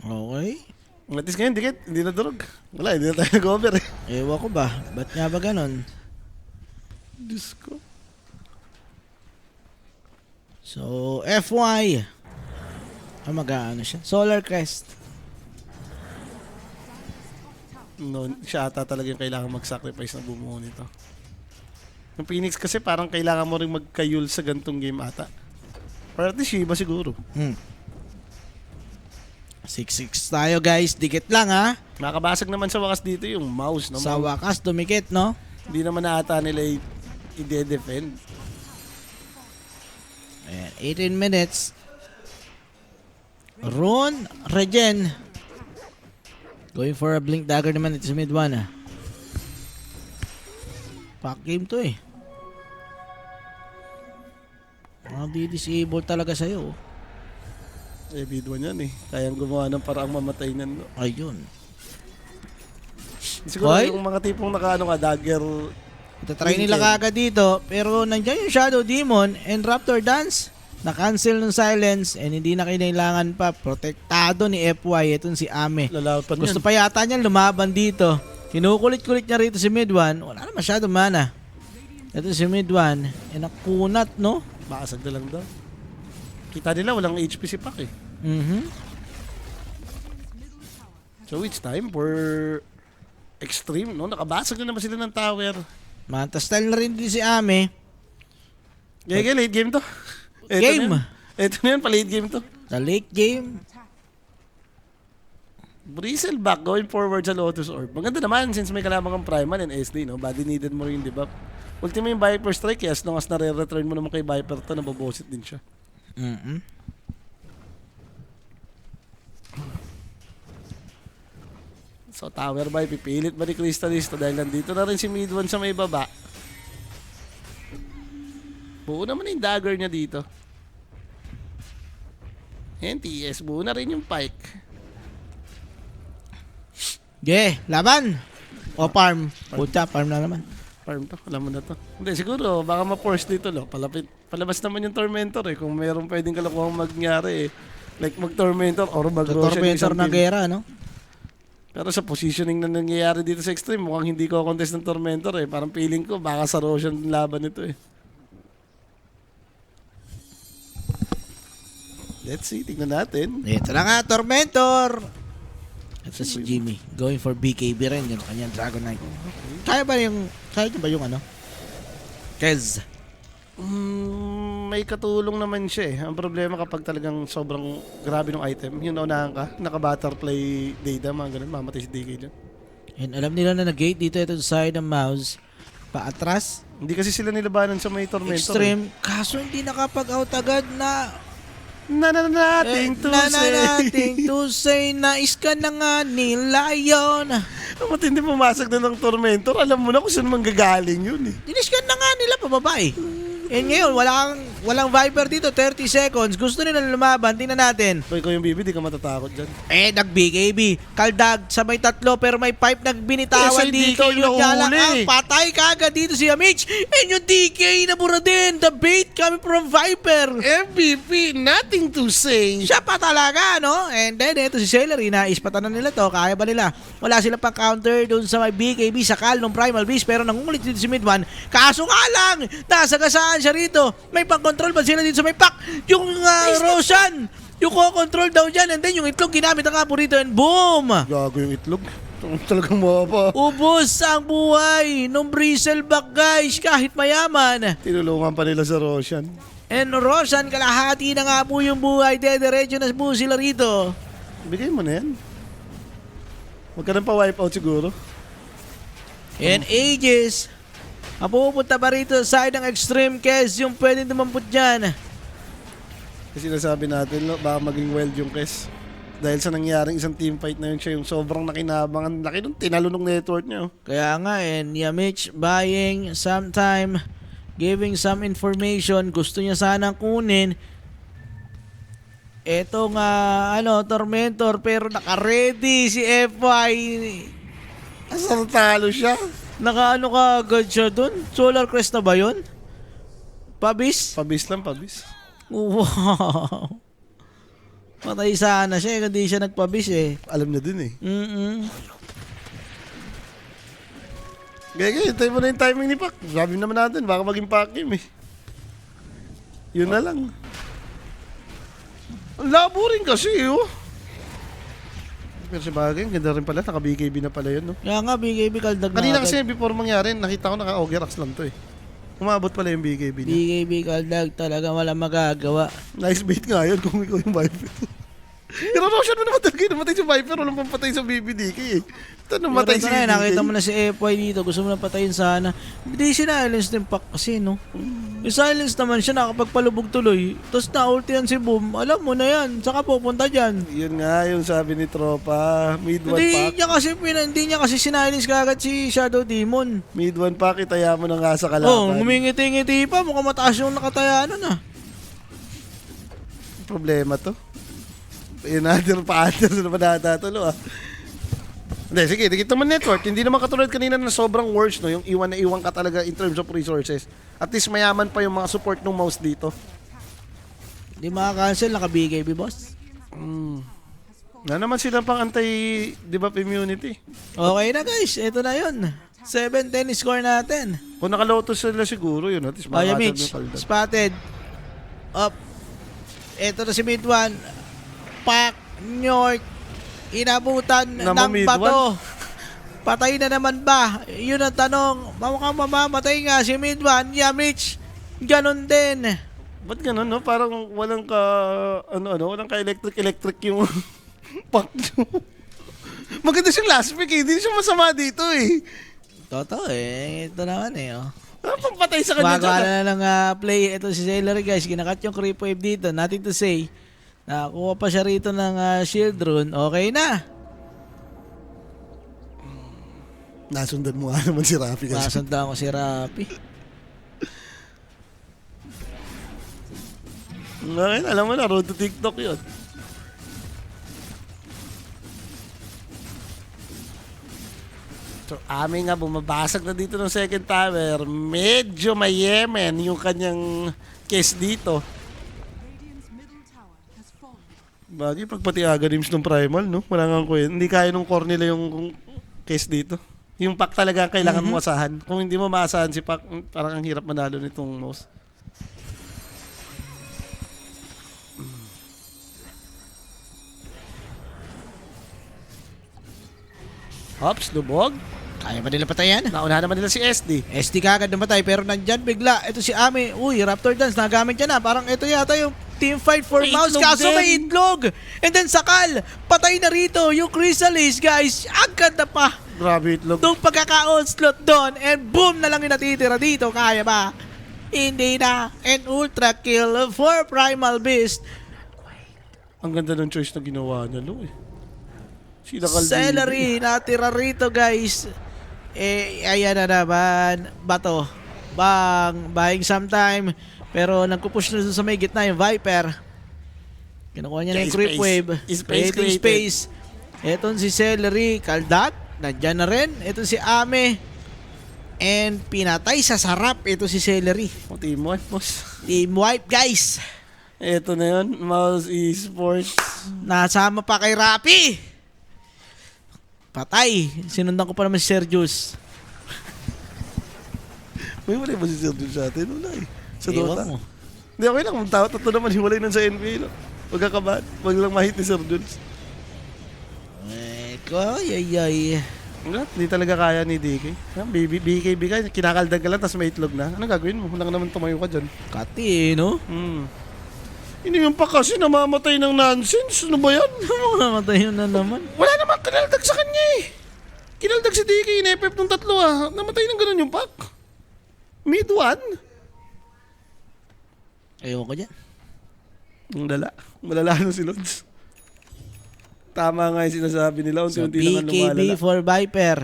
Okay. At least ngayon, dikit, hindi na durog. Wala, hindi na tayo nag-over eh. Ewan ko ba? Ba't nga ba ganon? Diyos ko. So, FY. Mag-ano siya? Solar Crest. No, siya ata talaga yung kailangan mag-sacrifice na bumuo nito. Yung Phoenix kasi parang kailangan mo rin magkayul sa gantong game ata. Pero at least Shiba siguro. 6-6 tayo guys. Dikit lang ha. Makabasag naman sa wakas dito yung mouse. No? Sa wakas, dumikit, no? Hindi naman ata nila i-defend. Ayan, 18 minutes. Rune, Regen. Going for a blink dagger naman ito sa mid 1. Pack game to eh. Di-disable talaga sa'yo. Mid 1 yan eh. Kayang gumawa ng paraang mamatay nan. No? Ayun. Siguro Hoy? yung mga tipong nakaano ka, dagger. Itatry nila kagad dito. Pero nandiyan yung Shadow Demon and Raptor Dance. Na-cancel ng silence and hindi na kailangan pa. Protektado ni FY. Itong si Ame. Lalapan Gusto yan. pa yata niyan lumaban dito. Kinukulit-kulit niya rito si mid 1. Wala na masyado mana. Ito si mid 1. Nakunat, no? Makasag na lang daw. Kita nila walang HP si Pac eh. So it's time for extreme, no? Nakabasag na naman sila ng tower. Manta style na rin din si Ame. Gaya, late game to. Game. Ito na yan, pa-late game to. Sa late game. Bristleback going forward sa Lotus Orb. Maganda naman since may kalabang ang Primal and SD, no? Body needed mo rin yung debuff. Ultimo yung Viper Strike, as long as nare-return mo naman kay Viper to, nababosit din siya. So tower buy, pipilit ba ni Crystalista dahil nandito na rin si mid 1 sa may baba. Buo naman yung dagger niya dito. NTS, buo na rin yung pike. Laban. O farm. Puta, farm na naman. Farm to, alam mo na to. Hindi, siguro, baka ma-force dito, lo. Palabas naman yung Tormentor eh. Kung mayroong pwedeng kalokohang magyari eh. Like mag-Tormentor or mag-Roshan. Tormentor na gera, no? Pero sa positioning na nangyayari dito sa Extreme, mukhang hindi ko contest ng Tormentor eh. Parang feeling ko, baka sa Roshan laban nito eh. Let's see, tingnan natin. Ito na nga, Tormentor. Ito si Jimmy. Going for BKB rin. Yung kanyang Dragon Knight. Kaya niya ba yung ano? Kez. May katulong naman siya eh. Ang problema kapag talagang sobrang grabe ng item, yung naunahan ka, naka-butterfly data, mga ganun, mamatay si DK dyan. And alam nila na nag-gate dito ito sa side ng mouse. Paatras. Hindi kasi sila nilabanan sa may Tormentor. Extreme. Kaso hindi nakapag-out agad na Nating to say nais ka na nga nila yun. Ang matindi pumasok na ng Tormentor, alam mo na kung saan manggagaling yun eh. Diniskan na nga nila pababa eh. And ngayon, walang Viper dito, 30 seconds. Gusto nila lumaban, tingnan natin. So ikaw yung BB, di ka matatakot dyan. Nag-BKB. Kaldag, sabay tatlo, pero may pipe nagbinitawan hindi DK. ikaw Yun nga lang, nahuli. patay kagad dito si Amich. And yung DK na bura din. The bait coming from Viper. MVP, nothing to say. Siya pa talaga, no? And then, ito si Celery, naispatan na nila to. Kaya ba nila? Wala sila pang counter doon sa may BKB sa Kal ng Primal Beast. Pero nangungulit dito si Mid-1. Kaso nga lang, nasagasaan siya rito. May pang-control ba sila dito sa may pack? Yung Roshan, yung ko-control daw dyan. And then yung itlog ginamit ang kapo rito. And boom! Gago yung itlog. Talagang mapa. Ubus ang buhay nung Bristleback, guys. Kahit mayaman. Tinulungan pa nila sa Roshan. And Roshan, kalahati na nga po yung buhay. Dederecho na po sila rito. Bigay mo na yan. Huwag ka nang pa-wipe out siguro. And Aegis. Pupunta ba rito sa side ng Extreme Kes yung pwedeng dumampot dyan? Kasi nasabi natin, no, baka maging wild yung Kes. Dahil sa nangyaring isang team fight na yun siya, yung sobrang nakinabang. Ang laki nung tinalunong network niya. Kaya nga, and Yamich buying some time, giving some information, gusto niya sanang kunin. Eto nga, Tormentor, pero naka-ready si FY. Asar talo siya. Naka-ano ka agad siya dun? Solar Crest na ba yun? Pabis? Pabis lang, pabis. Wow. Patay sana siya, hindi siya nagpabis eh. Alam na din eh. Mm-mm. Gaya, hintay mo na yung timing ni Pac. Sabi naman natin, baka maging Pac game eh. Yun na lang. Ang labo rin kasi oh. Pero sa bagay, ganda rin pala. Naka-BKB na pala yun, no? Kaya nga, BKB kaldag na Kanina agad. kasi before mangyari, nakita ko naka-Ogerax lang to eh. Umabot pala yung BKB niya. BKB kaldag talaga wala magagawa. Nice bait nga yun kung ikaw yung wife. Irorosyon mo naman talaga. Namatay si Viper. Walang pampatay sa BBDK eh. Ito namatay si Pero ito na, DK. nakita mo na si FY dito. Gusto mo na patayin sana. Hindi sinilence din pak kasi, no? Yung silence naman siya, nakapagpalubog tuloy. Tapos na-ultihan si Boom. Alam mo na yan. Saka pupunta dyan. Yun nga yung sabi ni Tropa. Mid 1 pack. Hindi niya kasi sinilence kagad si Shadow Demon. Mid 1 pack. Itaya mo na nga sa kalaban. Oh, ngumingiti-ngiti pa. Mukhang mataas yung nakataya nun ah. Problema to. Another pa-under na naman natatulo ah. Hindi, sige, dikit naman network. Hindi naman katulad kanina na sobrang worse, no? Yung iwan na iwan ka talaga in terms of resources. At least mayaman pa yung mga support ng mouse dito. Hindi makakancel, naka-BKB boss. Na naman sila pang anti-debuff immunity. Okay na guys, ito na yun. 7-10 score natin. Kung nakalotos sila siguro, yun. At least Oya makakasal Mitch, yung kaldan. spotted. Up. Ito na si mid 1. Pack, North. Inabutan Naman ng mid bato. Patay na naman ba? Yun ang tanong. Mukhang mamamatay nga si mid 1. Yeah, Mitch. Ganon din. Ba't ganun, no? Parang walang walang ka-electric yung pack nyo. Maganda siyang last pick eh. Hindi siya masama dito eh. Totoo eh. Ito naman eh. Oh. Ano pang patay sa kanya Magawa dyan? na lang play. Ito si Sailor guys. Kinakat yung creep wave dito. Nothing to say. Nakakuha pa siya rito ng shield rune. Okay na. Nasundan mo nga naman si Rafi kasi. Masanda ko si Rapi. Ngayon, alam mo na, road to TikTok yun. So, amin nga, bumabasag na dito ng second tower. Medyo mayemen yung kanyang case dito. Bagay, pagpati Agarims ng Primal, no? Wala nga ko yun. Hindi kaya nung core nila yung case dito. Yung pack talaga ang kailangan mo asahan. Kung hindi mo maasahan si pack, parang ang hirap manalo nitong mouse. Hops, lubog. Kaya ba nila patayan? Naunahan naman nila si SD. SD kagad namatay pero nandyan bigla. Ito si Ami. Uy, Raptor Dance. Nagamit niya na. Parang ito yata yung team fight for May mouse. itlog Kaso din. may itlog. And then Sakal. Patay na rito. Yung Chrysalis guys. Agad na pa. Grabe itlog. Itong pagkaka-onslaught doon. And boom na lang yung natitira dito. Kaya ba? Hindi na. And ultra kill for Primal Beast. Ang ganda ng choice na ginawa niya, lo eh. Sila Calvin. Celery. Natira rito guys. Ayan na naman. Bato. Buying sometime. Pero nagpupush na sa may gitna yung Viper. Kinukuha niya na yung creep Space. wave. Space Creating created. space. Eto si Celery. Kaldat. Nandyan na rin. Ito si Ame. And pinatay sa sarap. Ito si Celery. O, team wipe, boss. Team wipe guys. Ito na yun, Mouse Esports. Nasama pa kay Rapi. Patay. Sinundan ko pa naman si Sergius. May wala ba si Sergio sa atin? Wala eh. Sa Ewan Dota. mo. Hindi, okay lang. Ang tao, tatlo naman hiwalay nun sa NBA. No? Huwag kakabahan. Huwag lang mahit ni Sergio. Ay. Hindi talaga kaya ni DK. BKB ka, kinakaldag ka lang, tapos may itlog na. Anong gagawin mo? Wala ka naman tumayo ka dyan. Kati no? Hindi yung pa kasi namamatay ng nonsense. Ano ba yan? Mamatay yun na naman. Wala naman kinaldag sa kanya eh. Kinaldag si DK, in-FF ng tatlo ah. Namatay ng ganun yung pack. Mid 1. Ayoko ko dyan. Ang lala. Malala na si Lods. Tama nga yung sinasabi nila. So, Unti-unti lang ang BKB lumalala. for Viper.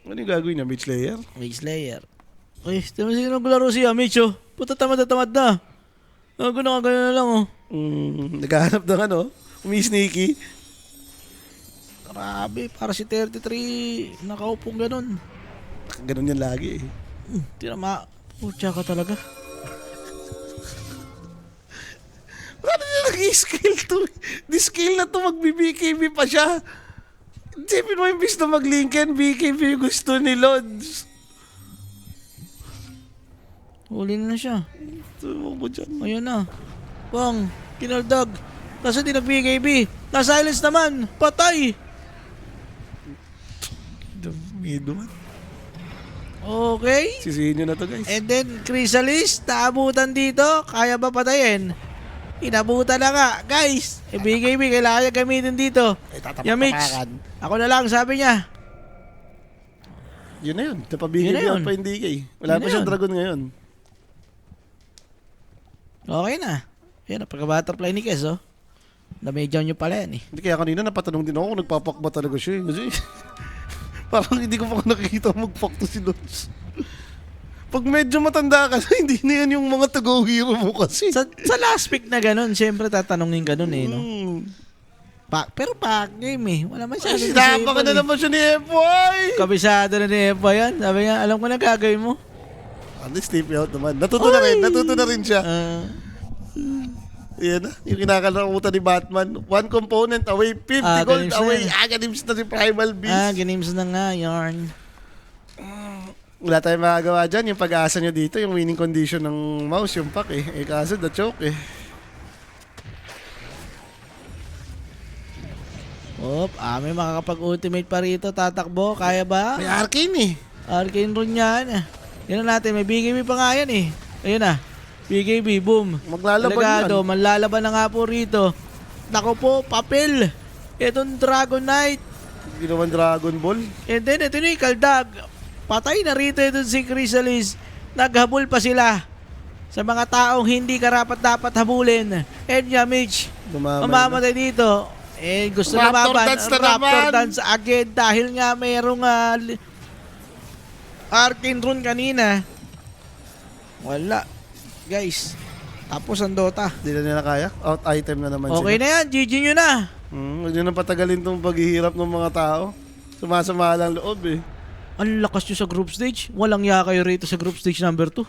Ano yung gagawin niya? Mage Slayer? Mage Slayer. Uy, tama sino naglaro siya, Mitch, oh. Puta, tamad na. Gano'n na lang, oh. Naghahanap ng ano? Umi-sneaky. Grabe, para si 33, nakaupong gano'n. Ganun yan lagi eh. Tinama, putya ka talaga. Paano niya nag-skill to? Di skill na to, mag-BKB pa siya. Sipin mo yung bis na mag-Lincoln, BKB yung gusto ni Lods. Huli na siya. Tumo ko dyan. Ayun na. Bang, kinaldag. Tapos hindi nag-BKB. Na-silence naman. Patay. Damido man. Okay. Sisihin nyo na to guys. And then, Chrysalis, naabutan dito. Kaya ba patayin? Inabutan na nga, guys. BKB, kailangan niya gamitin dito. Ay, Yamich, tatapak-tapakan. ako na lang, sabi niya. Yun na yun. Yun na Napabigay yun. pa yung DK. Wala Yun pa na siyang yun. dragon ngayon. Okay na. Yan, pagka-butterfly ni Kes, oh. Damedyan nyo pala yan, eh. Hindi kaya kanina napatanong din ako kung nagpapak ba talaga siya. Kasi parang hindi ko pa nakikita mag-fuck to si Lons. Pag medyo matanda ka na, hindi na yan yung mga to-go hero mo kasi. Sa last pick na ganun, syempre tatanungin ganun, eh, no? Pero pack game, eh. Wala man siya. Ay, sinapa ka na naman siya ni F.Y. Kabisado na ni Epa yan. Sabi niya, alam ko na gagawin mo. Ano, sleepy out naman. Natuto na rin siya. Yan na, yung kinakalakutan ni Batman. One component away, 50 gold Ganims na away. yan. Ganims na si Primal Beast. Ginims na nga, yarn. Wala tayong magagawa dyan. Yung pag-aasa nyo dito, yung winning condition ng mouse, yung pack eh. Eh kaso, na-choke eh. May makakapag-ultimate pa rito. Tatakbo, kaya ba? May arcane eh. Arcane rune yan. Yan na natin, may BKB pa nga yan, eh. Ayun na. BKB, boom. Maglalaban Delegado, yan. manlalaban na nga po rito. Nako po, papel. Itong Dragon Knight. Ginawan Dragon Ball. And then, ito na yung Kaldag. Patay na rito ito si Chrysalis. Naghabol pa sila sa mga taong hindi karapat-dapat habulin. And Yamich, mamamatay dito. Eh, gusto Raptor lumaban. dance na Raptor naman. dance again dahil nga mayroong Arcane Rune kanina. Wala. Guys, tapos ang Dota. Hindi na nila kaya. Out item na naman Okay sila. na yan, GG nyo na. Huwag nyo nang patagalin tong paghihirap ng mga tao. Sumasama lang loob eh. Ang lakas nyo sa group stage. Walang ya kayo rito sa group stage number 2.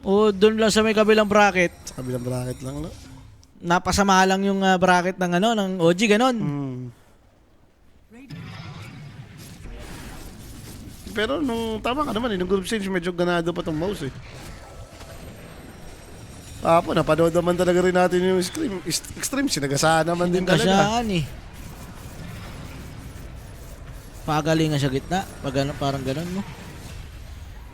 O doon lang sa may kabilang bracket. Sa kabilang bracket lang. No? Napasama lang yung bracket ng ng OG ganon. Pero nung tama ka naman eh, nung group stage medyo ganado pa tong mouse eh. Napanood naman talaga rin natin yung extreme. Sinagasaan naman din talaga. Kasaan eh. Pagalingan sa gitna. Parang ganon mo.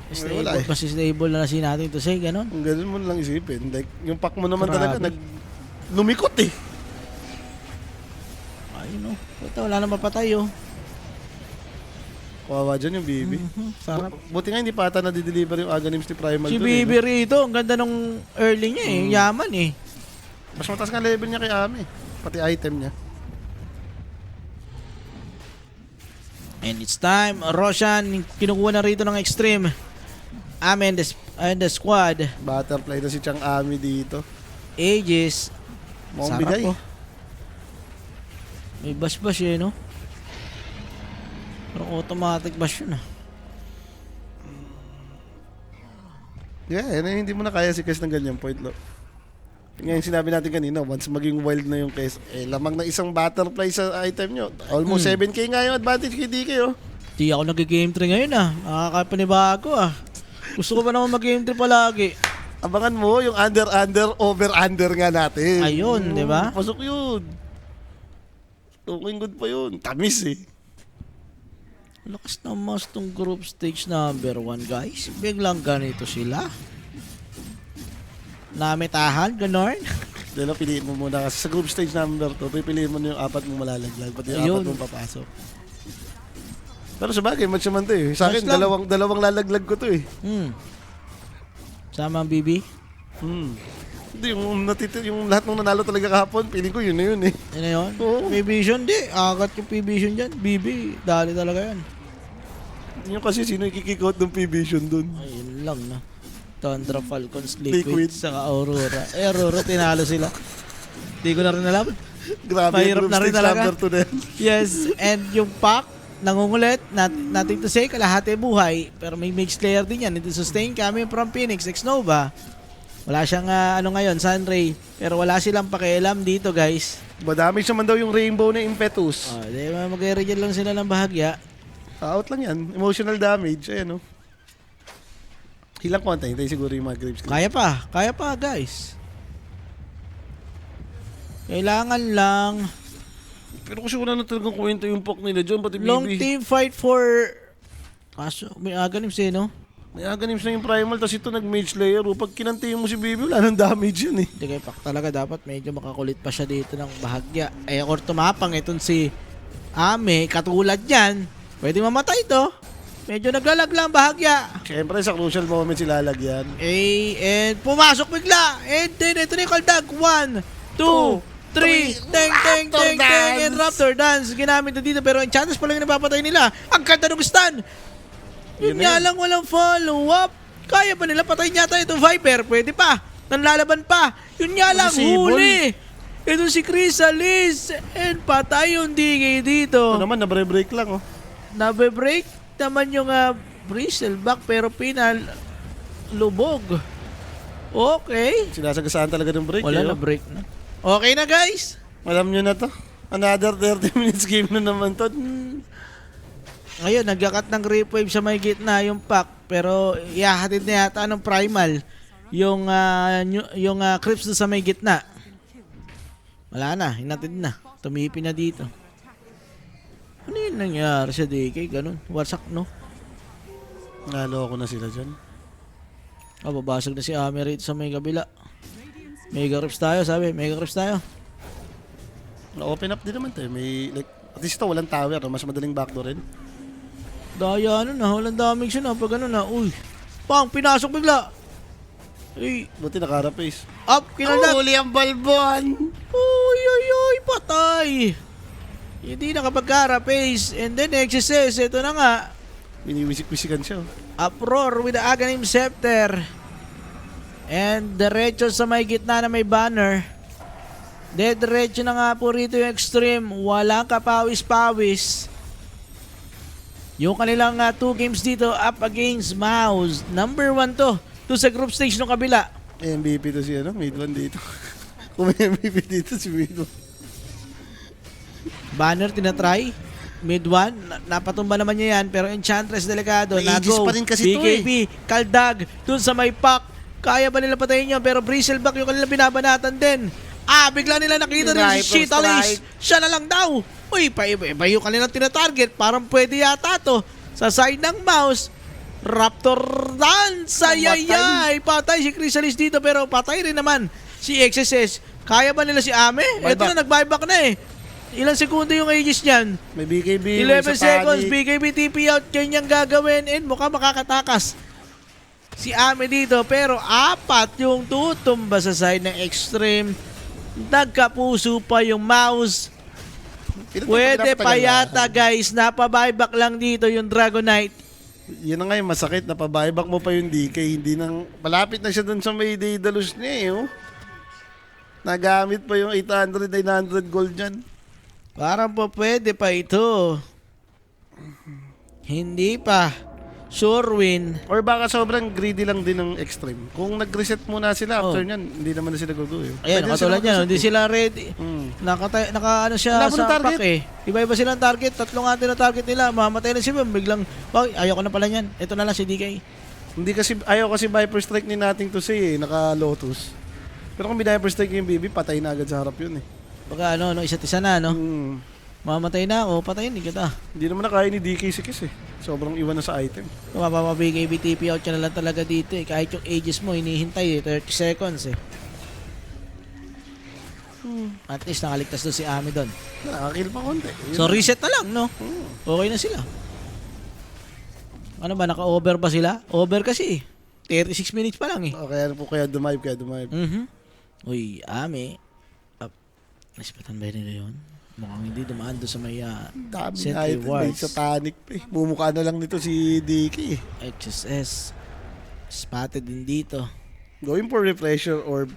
Stable, wala eh. mas stable na si natin to say ganon. Kung ganun mo lang isipin. Like, yung pack mo naman Grabe. talaga, lumikot eh. Ayun o. Ito wala na mapatay oh. Kawawa dyan yung BB. Sarap. Buti nga hindi pa ata na-deliver yung Aganims ni Primal Si dun, Bibi eh, rito. Ang ganda nung early niya eh. Yaman eh. no? Mas mataas nga level niya kay Ami. Pati item niya. And it's time. Roshan, kinukuha na rito ng extreme. Amen and the squad. Butterfly na si Chang Ami dito. Aegis. Mukhang Sarap bigay. oh. May bash-bash eh, no? Parang automatic bash yun ah. Yeah, hindi mo na kaya si Kes ng ganyan point, lo. Ngayon sinabi natin kanina, once maging wild na yung Kes, lamang na isang butterfly sa item nyo. Almost 7k nga yung advantage kay DK, oh. Di ako nag-game 3 ngayon ah. Nakakapanibago ah. Gusto ko pa naman mag-game 3 palagi. Abangan mo yung over-under nga natin. Ayun, di ba? Pasok yun. Looking good pa yun. Tamis eh. Lakas na mas tong group stage number 1 guys. Biglang ganito sila. Namitahan, ganon. Dahil piliin mo muna kasi sa group stage number 2, pipiliin mo na yung 4 mong malalaglag, pati yung Ayun. 4 mong papasok. Pero sa bagay, match naman to eh. Sa akin, Match lang. dalawang lalaglag ko to eh. Sama ang BB. Hindi, yung lahat ng nanalo talaga kahapon, feeling ko yun na yun eh. Yun na yun. Oo. P-Vision di. Agat yung P-Vision dyan. BB, dali talaga yan. Yung kasi sino ikikikout ng P-Vision dun. Ayun lang na. Thundra Falcons, Liquid. Liquid, saka Aurora. Aurora, tinalo sila. Hindi ko na rin alam. Grabe Mahirap yung group na rin stage talaga. number 2 na yan. Yes, and yung pack, nangungulit, nothing to say, kalahati buhay. Pero may mage slayer din yan. Ito sustain kami from Phoenix, X-Nova. Wala siyang ngayon, Sunray. Pero wala silang pakialam dito, guys. Madamage naman daw yung rainbow na impetus. Di ba, mag-regen lang sila ng bahagya. Out lang yan. Emotional damage. Ayan o. Hilang konti. Hintay siguro yung mga grapes. Kaya pa, guys. Kailangan lang Pero kasi wala na talagang kwento yung pack nila dyan. Pati long BB. team fight for... Kaso, may aganim siya, no? Nagaganims na yung primal, tapos ito nag-mage layer. Pag kinantayin mo si Bibi, wala nang damage yun eh. Hindi kay Pak talaga dapat medyo makakulit pa siya dito ng bahagya. Eh, or tumapang itong si Ame, katulad yan. Pwede mamatay to. Medyo naglalag lang bahagya. Siyempre, sa crucial moment sila lalagyan. Eh, and pumasok bigla. And then, ito na yung kaldag. 1, 2, 3. Teng, teng, teng, teng. And Raptor Dance. Ginamit na dito. Pero Enchantress pa lang yung napapatay nila. Ang ganda ng stun. Yun Yun nga na yun. lang, walang follow-up. Kaya pa nila patay yata itong Viper. Pwede pa. Nanlalaban pa. Yun nga lang, si Ibon. huli. Ito si Chrysalis. And patay yung DK dito. Ito naman, nabre-break lang oh. Nabe-break naman yung bristleback pero lubog. Okay. Sinasagasaan talaga ng break Wala eh. na oh. break na. Okay na guys. Alam nyo na to. Another 30 minutes game na naman to. Ngayon, nagkakat ng grip wave sa may gitna yung pack pero ihahatid na yata ng primal yung creeps doon sa may gitna. Wala na, hinatid na. Tumipi na dito. Ano yun nangyari sa DK? Ganun. Wasak, no? Naloko na sila dyan. Babasag na si Ame rito sa may kabila. Mega creeps tayo, sabi. Mega creeps tayo. Na-open up din naman to eh. May, like, at least ito, walang tower. No? Mas madaling backdoor rin. Daya ano na, walang damage siya na. Pag ano na, uy. Pang, pinasok bigla. Uy, Buti nakarapace. up, kinalag. Huli ang balbon! Uy, uy, uy, patay. Hindi nakapag-carapace. And then, XSS, ito na nga. Biniwisik-wisikan siya. Oh. Uproar with the Aghanim Scepter. And diretso sa may gitna na may banner. Diretso na nga po rito yung Extreme. Walang kapawis-pawis. Yung kanilang 2 games dito up against Mouse. Number 1 to. To sa group stage ng kabila. MVP to si ano, mid one dito. Kung may MVP dito si mid one. Banner tinatry. Mid 1. Napatumba naman niya yan. Pero Enchantress delikado. May Aegis Nago. pa rin kasi to BKB. Kaldag. Dun sa may pack. Kaya ba nila patayin yun? Pero Bristleback yung kanilang binabanatan din. Bigla nila nakita rin si Sniper Shitalis. strike. Siya na lang daw. Uy, iba yung kanilang tinatarget. Parang pwede yata to. Sa side ng Mouse. Raptor Dance. Ayayay. Patay si Chrysalis dito. Pero patay rin naman si XSS. Kaya ba nila si Ame? Ito Buyback. na, nag-buyback na eh. Ilang segundo yung aegis niyan? May BKB. 11 may seconds, Satanic. BKB TP out, kanyang gagawin and mukhang makakatakas si Ame dito. Pero 4 yung tutumba sa side ng Extreme. Nagkapuso pa yung Mouse. Ilan Pwede to pa pinapatagal yata na? guys, napabuyback lang dito yung Dragonite. Yan na nga yung masakit. Napabuyback mo pa yung DK. Hindi nang... Malapit na siya dun sa may Daedalus niya eh. Oh. Nagamit pa yung 800, 900 gold dyan. Parang po pwede pa ito. Hindi pa. Sure win. Or baka sobrang greedy lang din ng Extreme. Kung nag-reset muna sila after Oh. nyan, hindi naman na sila gugulo. Ayan, katulad yan, hindi sila ready. Naka ano siya Wala mo sa ng target. pack eh. Iba-iba silang target. Tatlong atin na target nila. Mamatay na si Bam. Biglang, ayoko na pala yan. Ito na lang si DK. Hindi kasi, ayaw kasi Viper Strike ni nating to say eh, naka-Lotus. Pero kung Viper Strike yung BB, patay na agad sa harap yun eh. Baka ano, isa't isa na, no? Mamatay na ako, patayin din kita. Hindi naman na kaya ni DK si Kiss eh. Sobrang iwan na sa item. Kung mapapabigay BTP out ka na lang talaga dito eh. Kahit yung ages mo, hinihintay eh. 30 seconds eh. At least nakaligtas doon si Ami doon. Nakakill pa konti. Yun So lang. reset na lang, no? Okay na sila. Ano ba, naka-over ba sila? Over kasi eh. 36 minutes pa lang eh. Kaya po kaya dumive. Uy, Ami. Naspatan ba nila yun? Mukhang hindi dumaan doon sa may Dami Sentry na ito. Wards. May satanic pa eh. Mumukha na lang nito si DK eh. XSS. Spotted din dito. Going for refresher orb.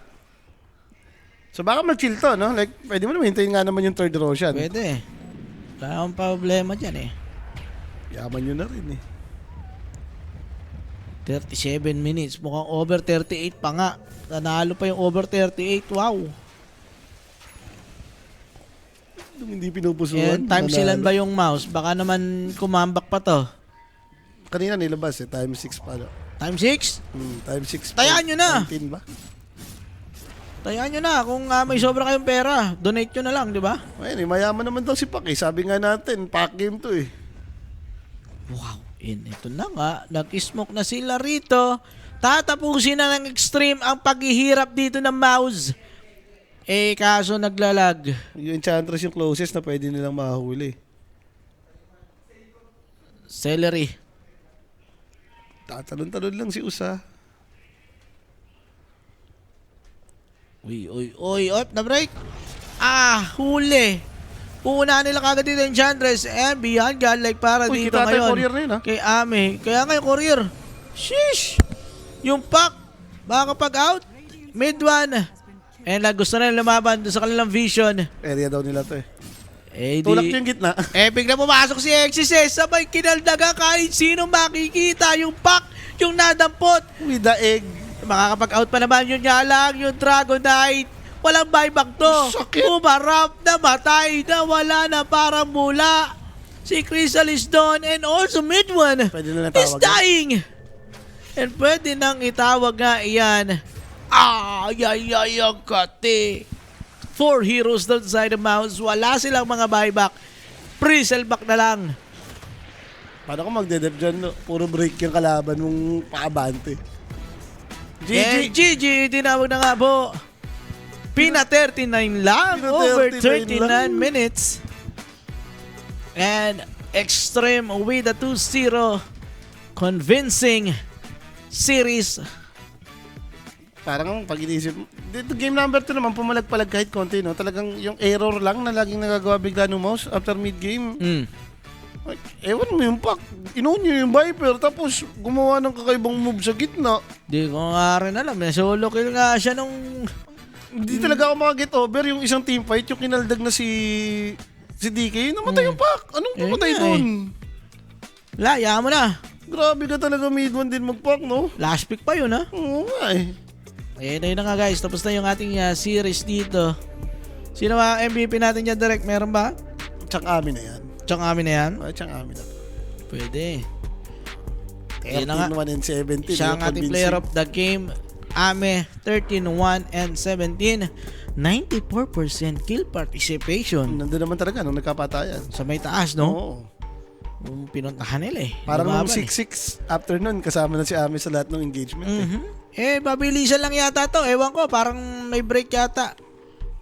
So baka mag-chill to, no? Like, pwede mo naman hintayin nga naman yung third Roshan. Pwede. Wala akong problema dyan eh. Yaman nyo na rin eh. 37 minutes. Mukhang over 38 pa nga. Nanalo pa yung over 38. Wow. Nung hindi pinupusuan. And times ilan ba yung mouse? Baka naman kumambak pa to. Kanina nilabas eh. Time 6 pa. Time 6? Time 6. Tayaan nyo na. 19 ba? Tayaan nyo na. Kung may sobra kayong pera, donate nyo na lang, di ba? Ayun eh. Mayaman naman daw si Pak eh. Sabi nga natin, pack game to eh. Wow, ito na nga. Nag-smoke na sila rito. Tatapusin na ng Extreme ang paghihirap dito ng mouse. Kaso naglalag. Yung Enchantress yung closest na pwede nilang mahuli. Celery. Tatalon-talon lang si Usa. Uy, up na break. Huli. Una nila kagad dito yung Enchantress and beyond godlike para Uy, dito kita tayo ngayon. courier na yun, ha? Kay Ame. Kaya nga yung courier. Sheesh! Yung pack, baka pag out. Mid one. And gusto na lumaban doon sa kanilang vision. Area daw nila to eh. Di, Tulak yung gitna. bigla pumasok si Exis sabay kinaldaga kahit sino makikita yung pack, yung nadampot. With the egg. Makakapag-out pa naman yun nga lang, yung Dragon Knight. Walang buyback to. Sakit. Umarap na matay na wala na parang mula. Si Crystal is done and also mid one Pwede na is natawag. dying. And pwede nang itawag nga iyan. Kati. 4 heroes doon side of mouse. Wala silang mga buyback. Pre-sell back na lang. Paano ko magdedep dyan? No? Puro break yung kalaban mong paabante. And GG. GG, tinawag na nga po. Pina 39 lang. Pina Over 39 39 lang. minutes. And Extreme with a 2-0 convincing series. Parang pag inisip, dito game number 2 naman, pumalag-palag kahit konti, no? Talagang yung error lang na laging nagagawa bigla ng mouse after mid-game. Like, ewan mo yung pack. Inuun nyo yung Viper, tapos gumawa ng kakaibang move sa gitna. Di ko nga rin alam. Solo kill nga siya nung... Hindi talaga ako makaget over yung isang team fight, yung kinaldag na si DK, namatay yung pack. Anong pumatay nga doon? Laya mo na. Grabe ka talaga mid one din mag-pack, no? Last pick pa yun, ha? Oo nga eh. Ayun na nga guys. Tapos na yung ating series dito. Sino mga MVP natin dyan direct? Meron ba? Tsang amin na yan. Tsang amin na yan? Ay, tsang amin na. Pwede. Ayun na nga. 13-1 and 17. Siya ang ating player of the game. Ame, 13-1 and 17. 94% kill participation. Nandun naman talaga nung nagkapatayan. Sa may taas, no? Oo. Yung pinuntahan nila eh. Parang nung Lumaban 6-6 after nun, kasama na si Ami sa lahat ng engagement. Pabilisan lang yata to. Ewan ko, parang may break yata.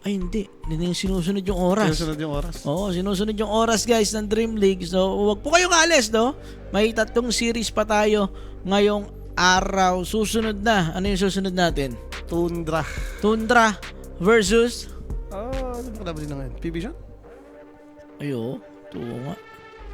Ay, hindi. Hindi yung sinusunod yung oras. Sinusunod yung oras. Oo, sinusunod yung oras guys ng Dream League. So, wag po kayong alis, no? May 3 series pa tayo ngayong araw. Susunod na. Ano yung susunod natin? Tundra. Tundra versus... Ano ba kalaban din na ngayon? P-Vision? Ayo, ito nga.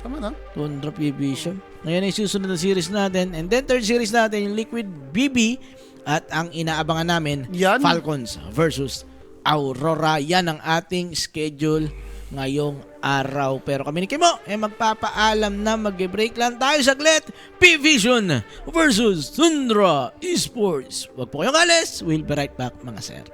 Tama na. Tundra P-Vision. Ngayon ay susunod na series natin. And then third series natin, yung Liquid BB. At ang inaabangan namin, Yan. Falcons versus Aurora. Yan ang ating schedule ngayong araw. Pero kami ni Kimo, magpapaalam na mag-break lang tayo saglit. P-Vision versus Tundra Esports. Wag po kayong alis. We'll be right back mga sir.